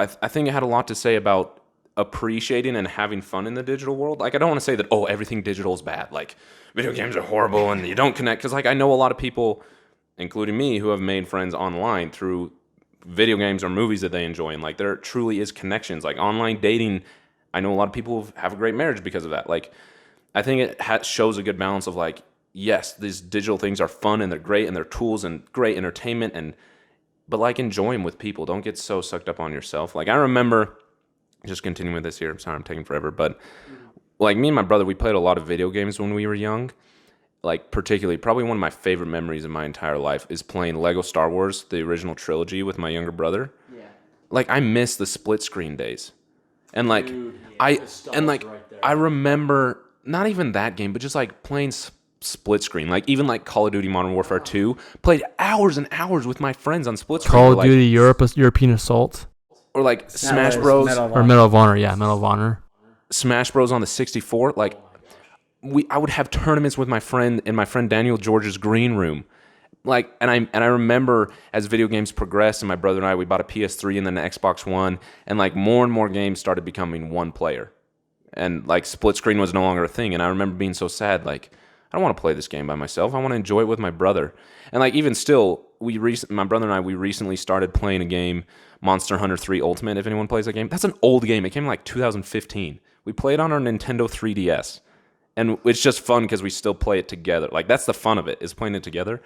think it had a lot to say about appreciating and having fun in the digital world. Like I don't want to say that, everything digital is bad. Like video games are horrible and you don't connect. Because like I know a lot of people, including me, who have made friends online through video games or movies that they enjoy. And like there truly is connections. Like online dating, I know a lot of people have a great marriage because of that. Like I think it shows a good balance of like, yes, these digital things are fun and they're great and they're tools and great entertainment but like enjoy them with people. Don't get so sucked up on yourself. Like I remember, just continuing with this here. I'm sorry, I'm taking forever, but like me and my brother, we played a lot of video games when we were young. Like particularly, probably one of my favorite memories of my entire life is playing Lego Star Wars, the original trilogy, with my younger brother. Yeah. Like I miss the split screen days, and like I remember not even that game, but just like playing split screen, like even like Call of Duty Modern Warfare 2, played hours and hours with my friends on split screen. Call of Duty European Assault. or like Smash Bros. Or Medal of Honor, yeah, Medal of Honor. Smash Bros on the 64. Like I would have tournaments with my friend in my friend Daniel George's green room. Like, and I remember as video games progressed, and my brother and I, we bought a PS3 and then an Xbox One, and like more and more games started becoming one player, and like split screen was no longer a thing. And I remember being so sad, like I don't want to play this game by myself. I want to enjoy it with my brother. And like even still, my brother and I, we recently started playing a game, Monster Hunter 3 Ultimate. If anyone plays that game, that's an old game. It came in like 2015. We played on our Nintendo 3DS, and it's just fun because we still play it together. Like that's the fun of it, is playing it together.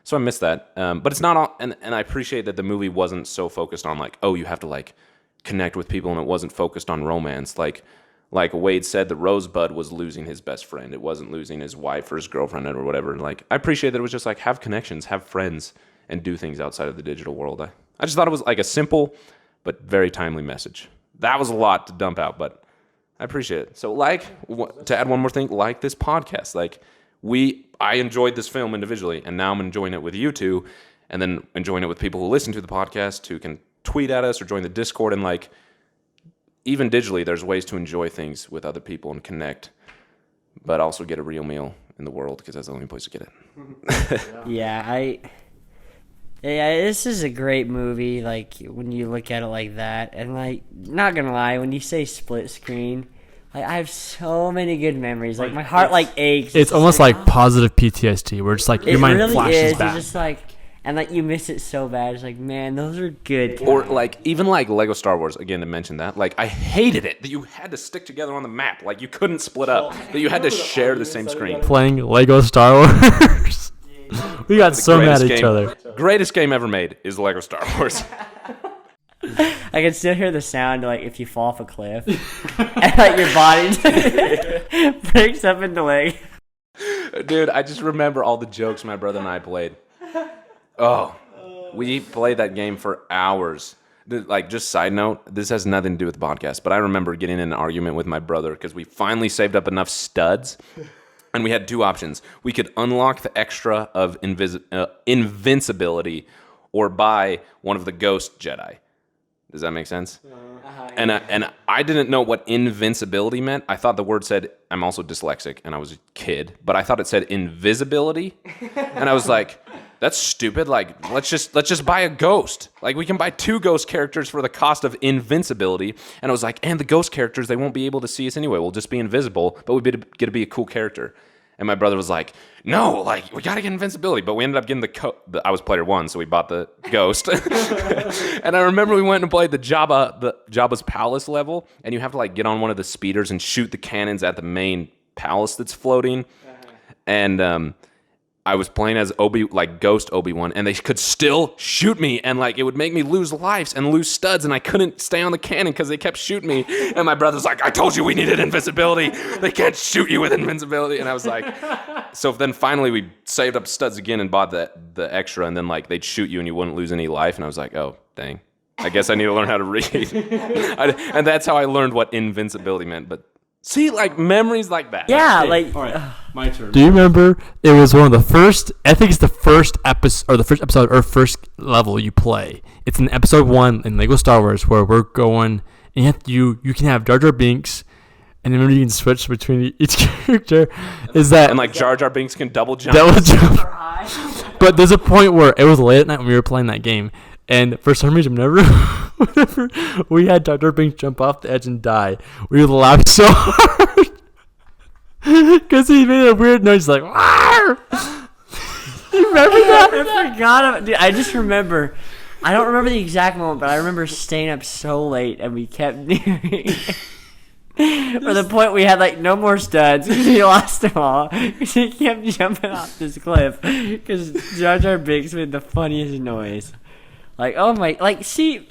So I miss that. But it's not all, and I appreciate that the movie wasn't so focused on like, oh, you have to like connect with people, and it wasn't focused on romance. Like Wade said, the Rosebud was losing his best friend. It wasn't losing his wife or his girlfriend or whatever. Like I appreciate that it was just like have connections, have friends, and do things outside of the digital world. I just thought it was like a simple but very timely message. That was a lot to dump out, but I appreciate it. So to add one more thing, like this podcast, like I enjoyed this film individually, and now I'm enjoying it with you two, and then enjoying it with people who listen to the podcast, who can tweet at us or join the Discord. And like, even digitally, there's ways to enjoy things with other people and connect, but also get a real meal in the world, because that's the only place to get it. Yeah, this is a great movie, like, when you look at it like that. And, like, not gonna lie, when you say split screen, like, I have so many good memories. Like, my heart, like, aches. It's almost like positive PTSD, where it's like your mind really flashes is. back. You're just like, and, like, you miss it so bad. It's like, man, those are good. Or, like, even, like, Lego Star Wars, again, to mention that. Like, I hated it that you had to stick together on the map. Like, you couldn't split up. That you had to share the same screen. Playing Lego Star Wars. We got so mad at each other. Greatest game ever made is Lego Star Wars. I can still hear the sound, like, if you fall off a cliff. And, like, your body breaks up into, like... Dude, I just remember all the jokes my brother and I played. Oh, we played that game for hours. Like, just side note, this has nothing to do with the podcast, but I remember getting in an argument with my brother because we finally saved up enough studs, and we had two options. We could unlock the extra of invincibility or buy one of the ghost Jedi. Does that make sense? And I didn't know what invincibility meant. I thought the word said, I'm also dyslexic, and I was a kid, but I thought it said invisibility, and I was like, that's stupid. Like, let's just buy a ghost. Like, we can buy two ghost characters for the cost of invincibility. And I was like, and the ghost characters, they won't be able to see us anyway. We'll just be invisible, but we get to be a cool character. And my brother was like, no, like, we got to get invincibility. But we ended up getting I was player one, so we bought the ghost. And I remember we went and played the Jabba's palace level, and you have to, like, get on one of the speeders and shoot the cannons at the main palace that's floating. And I was playing as Ghost Obi-Wan, and they could still shoot me, and like it would make me lose lives and lose studs, and I couldn't stay on the cannon because they kept shooting me. And my brother's like, I told you we needed invincibility. They can't shoot you with invincibility. And I was like, so then finally we saved up studs again and bought the extra, and then like they'd shoot you and you wouldn't lose any life. And I was like, oh, dang. I guess I need to learn how to read. And that's how I learned what invincibility meant. But see, like, memories like that. Yeah, Hey, like... all right, my turn. Do you remember, it was one of the first, I think it's the first episode, or the first episode, or first level you play. It's in episode 1 in Lego Star Wars, where we're going, and you can have Jar Jar Binks, and remember you can switch between each character. And like Jar Jar Binks can double jump. But there's a point where it was late at night when we were playing that game, and for some reason, whenever we had Jar Jar Binks jump off the edge and die, we would laugh so hard because he made a weird noise like, "Arr!" You remember that? I forgot. Dude, I just remember. I don't remember the exact moment, but I remember staying up so late and we kept nearing. For the point we had like no more studs because he lost them all. Because he kept jumping off this cliff because Jar Jar Binks made the funniest noise. Like, oh my, like, see,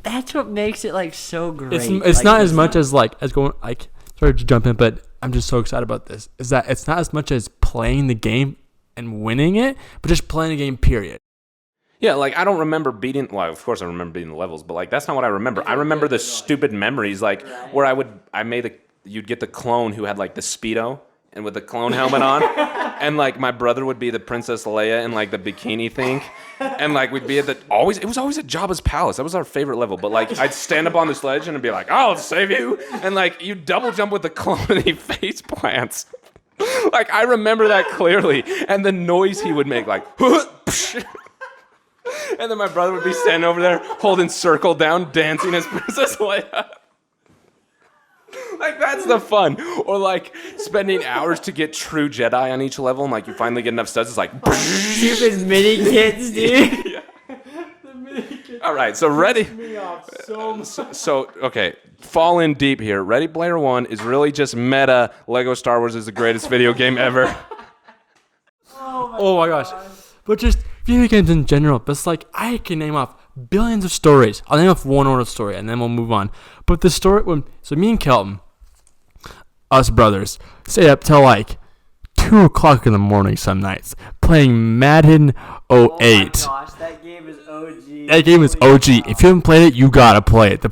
that's what makes it like so great. It's like, not as much as like as going like. Sorry to jump in, but I'm just so excited about this. Is that it's not as much as playing the game and winning it, but just playing the game. Period. Yeah, like I don't remember beating. Well, of course I remember beating the levels, but like that's not what I remember. I remember the stupid memories, like where you'd get the clone who had like the Speedo, and with the clone helmet on, and like my brother would be the Princess Leia in like the bikini thing, and like we'd be at it was always at Jabba's palace. That was our favorite level. But like I'd stand up on this ledge and I'd be like, I'll save you, and like you double jump with the clone and he face plants. Like I remember that clearly, and the noise he would make, like, and then my brother would be standing over there holding circle down, dancing as Princess Leia. Like, that's the fun. Or, like, spending hours to get true Jedi on each level, and, like, you finally get enough studs, it's like... Stupid mini kits, dude. Yeah. All right, so ready... So, okay, fall in deep here. Ready Player One is really just meta. Lego Star Wars is the greatest video game ever. Oh my gosh. But just video games in general. But it's like, I can name off billions of stories. I'll name off one order story, and then we'll move on. But the story... So me and Kelton... us brothers stay up till like 2 o'clock in the morning some nights playing Madden 08. Oh my gosh, that game is OG. That game is OG. If you haven't played it, you gotta play it.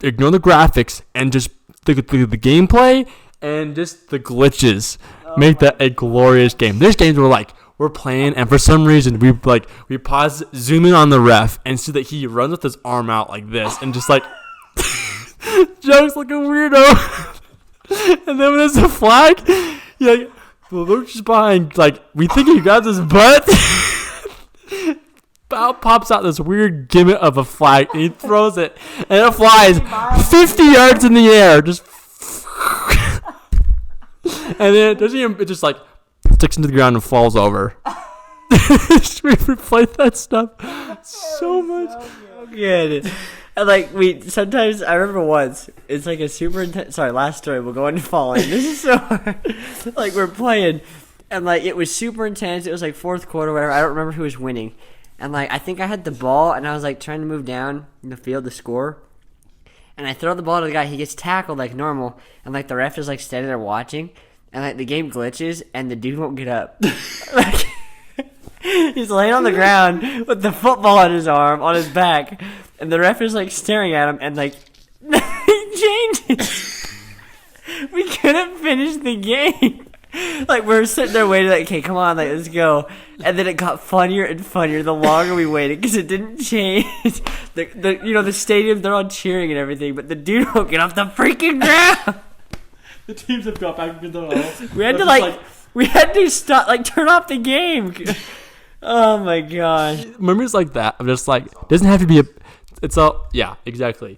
Ignore the graphics and just the gameplay and just the glitches make that a glorious game. There's games where like we're playing and for some reason we pause, zoom in on the ref and see that he runs with his arm out like this and just like jokes like a weirdo. And then when there's a flag, like, we're just behind, like, we think he got his butt. Out pops out this weird gimmick of a flag, and he throws it, and it flies 50 yards in the air, just, and then it just, like, sticks into the ground and falls over. We replayed that stuff so much. So good. And like sometimes I remember once it's like a super intense. Sorry, last story. We'll go into falling. This is so hard. Like we're playing, and like it was super intense. It was like fourth quarter, whatever. I don't remember who was winning, and like I think I had the ball, and I was like trying to move down in the field to score, and I throw the ball to the guy. He gets tackled like normal, and like the ref is like standing there watching, and like the game glitches, and the dude won't get up. Like, he's laying on the ground with the football on his arm, on his back, and the ref is like staring at him, and like he changes. We couldn't finish the game. Like we're sitting there waiting, like, okay, come on, like let's go. And then it got funnier and funnier the longer we waited because it didn't change. The stadium, they're all cheering and everything, but the dude won't get off the freaking ground. The teams have got back into the hole. We had to stop, like turn off the game. Oh my gosh. Memories like that, I'm just like, it doesn't have to be yeah, exactly.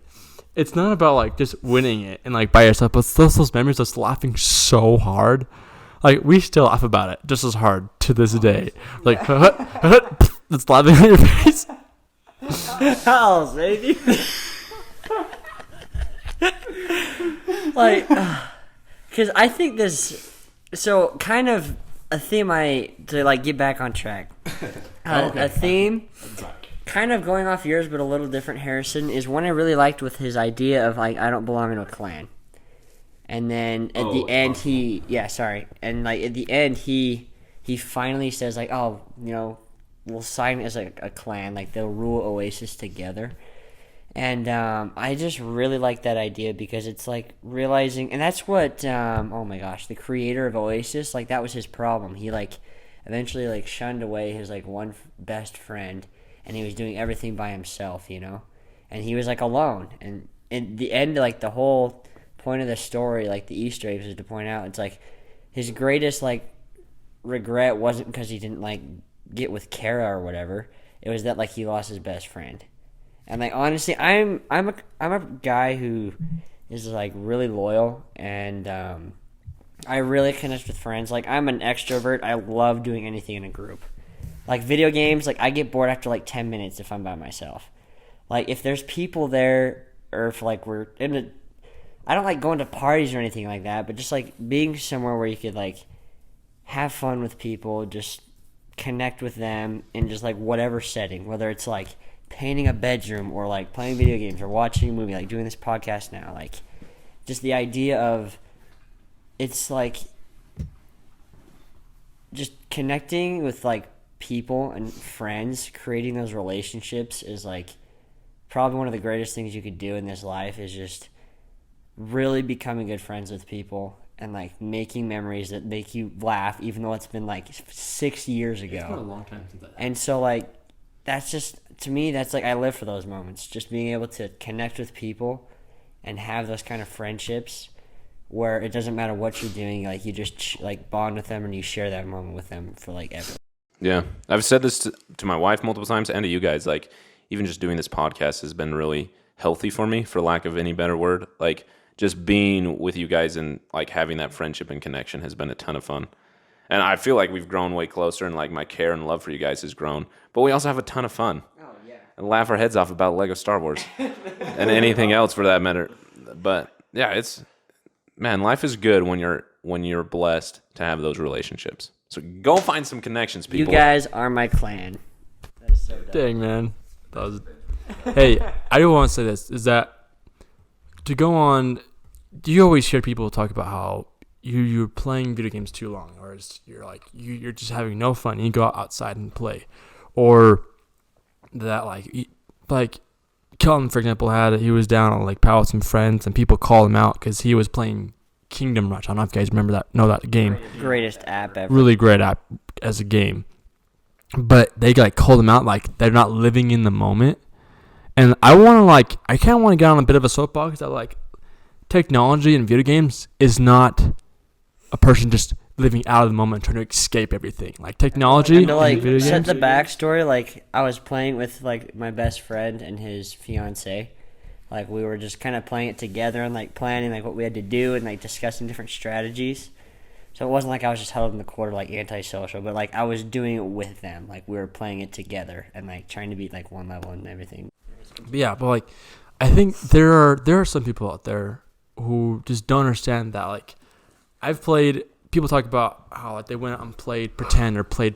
It's not about like just winning it and like by yourself, but still those memories of laughing so hard. Like we still laugh about it just as hard to this day. Like, it's laughing on your face. I'll save you. Like, because I think this, so kind of a theme to like get back on track. A theme, kind of going off yours, but a little different, Harrison, is one I really liked with his idea of like, I don't belong in a clan. And then at the end, and like at the end, he finally says like, oh, we'll sign as a clan, like they'll rule Oasis together. And I just really like that idea because it's like realizing, and that's what oh my gosh, the creator of Oasis, like that was his problem. He like eventually like shunned away his like one best friend, and he was doing everything by himself, and he was like alone. And in the end, like the whole point of the story, like the Easter eggs, is to point out it's like his greatest like regret wasn't because he didn't like get with Kara or whatever. It was that like he lost his best friend. And like honestly, I'm a guy who is like really loyal, and I really connect with friends. Like I'm an extrovert. I love doing anything in a group. Like video games, like I get bored after like 10 minutes if I'm by myself. Like if there's people there, or if like we're in a, I don't like going to parties or anything like that, but just like being somewhere where you could like have fun with people, just connect with them in just like whatever setting, whether it's like painting a bedroom or like playing video games or watching a movie, like doing this podcast now, like just the idea of it's like just connecting with like people and friends, creating those relationships is like probably one of the greatest things you could do in this life, is just really becoming good friends with people and like making memories that make you laugh, even though it's been like 6 years ago. It's been a long time since that. And so like that's just, to me, that's like I live for those moments, just being able to connect with people and have those kind of friendships where it doesn't matter what you're doing, like you just like bond with them and you share that moment with them for like ever. Yeah, I've said this to my wife multiple times and to you guys. Like, even just doing this podcast has been really healthy for me, for lack of any better word. Like, just being with you guys and like having that friendship and connection has been a ton of fun. And I feel like we've grown way closer, and like my care and love for you guys has grown. But we also have a ton of fun. Oh yeah. And laugh our heads off about Lego Star Wars and anything else for that matter. But yeah, man, life is good when you're blessed to have those relationships. So go find some connections, people. You guys are my clan. That is so dope. Dang, man. Hey, I do want to say this, is that to go on, do you always hear people talk about how you're playing video games too long, or you're like you're just having no fun and you go outside and play, or that like Kelton, for example, he was down on Lake Powell with some friends and people called him out because he was playing Kingdom Rush. I don't know if you guys know that game. Greatest app ever. Really great app as a game. But they like called him out like they're not living in the moment. And I kind of want to get on a bit of a soapbox that like technology and video games is not a person just living out of the moment trying to escape everything. Like technology and to like and video set games. the backstory, like I was playing with like my best friend and his fiance. Like we were just kind of playing it together and like planning like what we had to do and like discussing different strategies. So it wasn't like I was just held in the corner like antisocial, but like I was doing it with them. Like we were playing it together and like trying to beat like one level and everything. Yeah, but like I think there are some people out there who just don't understand that. Like people talk about how like they went out and played pretend or played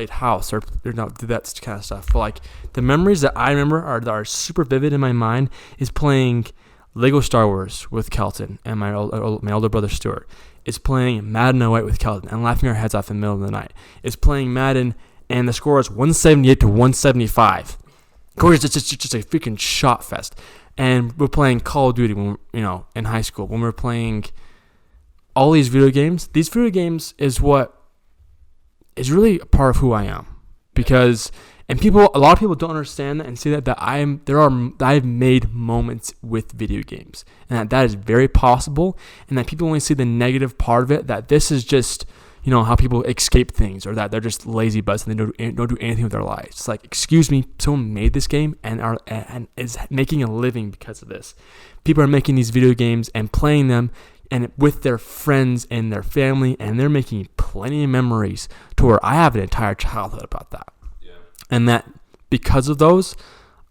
house or did that kind of stuff. But like the memories that I remember that are super vivid in my mind is playing Lego Star Wars with Kelton and my older brother Stuart. It's playing Madden 08 with Kelton and laughing our heads off in the middle of the night. It's playing Madden and the score is 178 to 175. It's just a freaking shot fest. And we're playing Call of Duty when in high school, when we're playing all these video games. These video games is what is really a part of who I am. Because a lot of people don't understand that and see that I've made moments with video games, and that is very possible, and that people only see the negative part of it, that this is just how people escape things, or that they're just lazy butts and they don't do anything with their lives. It's like, excuse me, someone made this game and is making a living because of this. People are making these video games and playing them and with their friends and their family, and they're making plenty of memories to where I have an entire childhood about that. Yeah. And that because of those,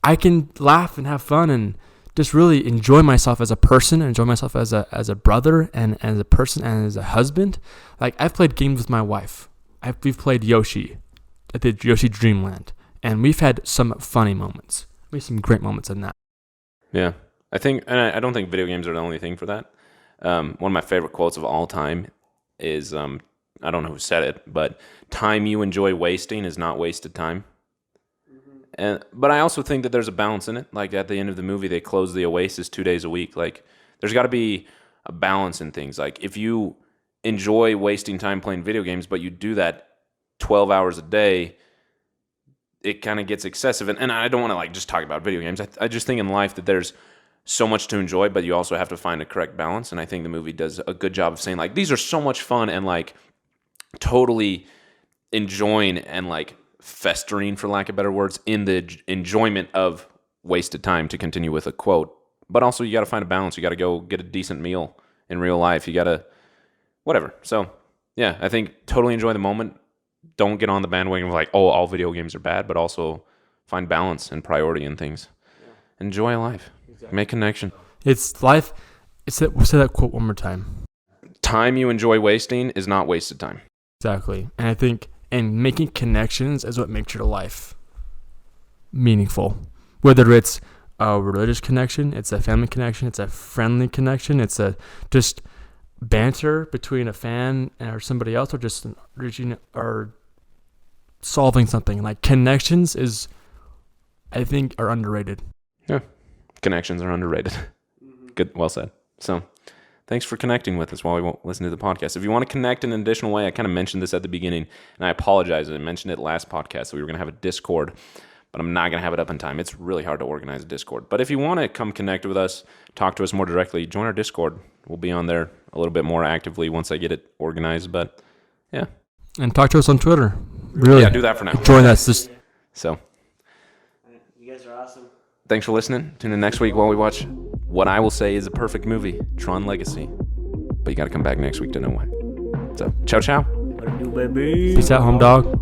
I can laugh and have fun and just really enjoy myself as a person, enjoy myself as a brother and as a person and as a husband. Like I've played games with my wife. We've played Yoshi at the Yoshi Dreamland, and we've had some funny moments. We have some great moments in that. Yeah, I don't think video games are the only thing for that. One of my favorite quotes of all time is I don't know who said it, but time you enjoy wasting is not wasted time. But I also think that there's a balance in it. Like at the end of the movie, they close the Oasis 2 days a week. Like there's got to be a balance in things. Like if you enjoy wasting time playing video games, but you do that 12 hours a day, it kind of gets excessive. And I don't want to like just talk about video games. I just think in life that there's so much to enjoy, but you also have to find a correct balance. And I think the movie does a good job of saying like these are so much fun and like totally enjoying and like festering, for lack of better words, in the enjoyment of wasted time, to continue with a quote. But also you got to find a balance. You got to go get a decent meal in real life. You got to whatever. So yeah, I think totally enjoy the moment. Don't get on the bandwagon of like, oh, all video games are bad, but also find balance and priority in things. Yeah. Enjoy life. Exactly. Make connection. It's life. We'll say that quote one more time. Time you enjoy wasting is not wasted time. Exactly. And I think making connections is what makes your life meaningful. Whether it's a religious connection, it's a family connection, it's a friendly connection, it's a just banter between a fan or somebody else, or just reaching or solving something. Like connections I think are underrated. Yeah, connections are underrated. Good, well said. So thanks for connecting with us while we won't listen to the podcast. If you want to connect in an additional way, I kind of mentioned this at the beginning, and I apologize. I mentioned it last podcast that we were going to have a Discord, but I'm not going to have it up in time. It's really hard to organize a Discord. But if you want to come connect with us, talk to us more directly, join our Discord. We'll be on there a little bit more actively once I get it organized. But yeah. And talk to us on Twitter. Really. Yeah, do that for now. Join us. So. You guys are awesome. Thanks for listening. Tune in next week while we watch what I will say is a perfect movie, Tron Legacy. But you got to come back next week to know why. So, ciao, ciao. What do, baby? Peace out, home dog.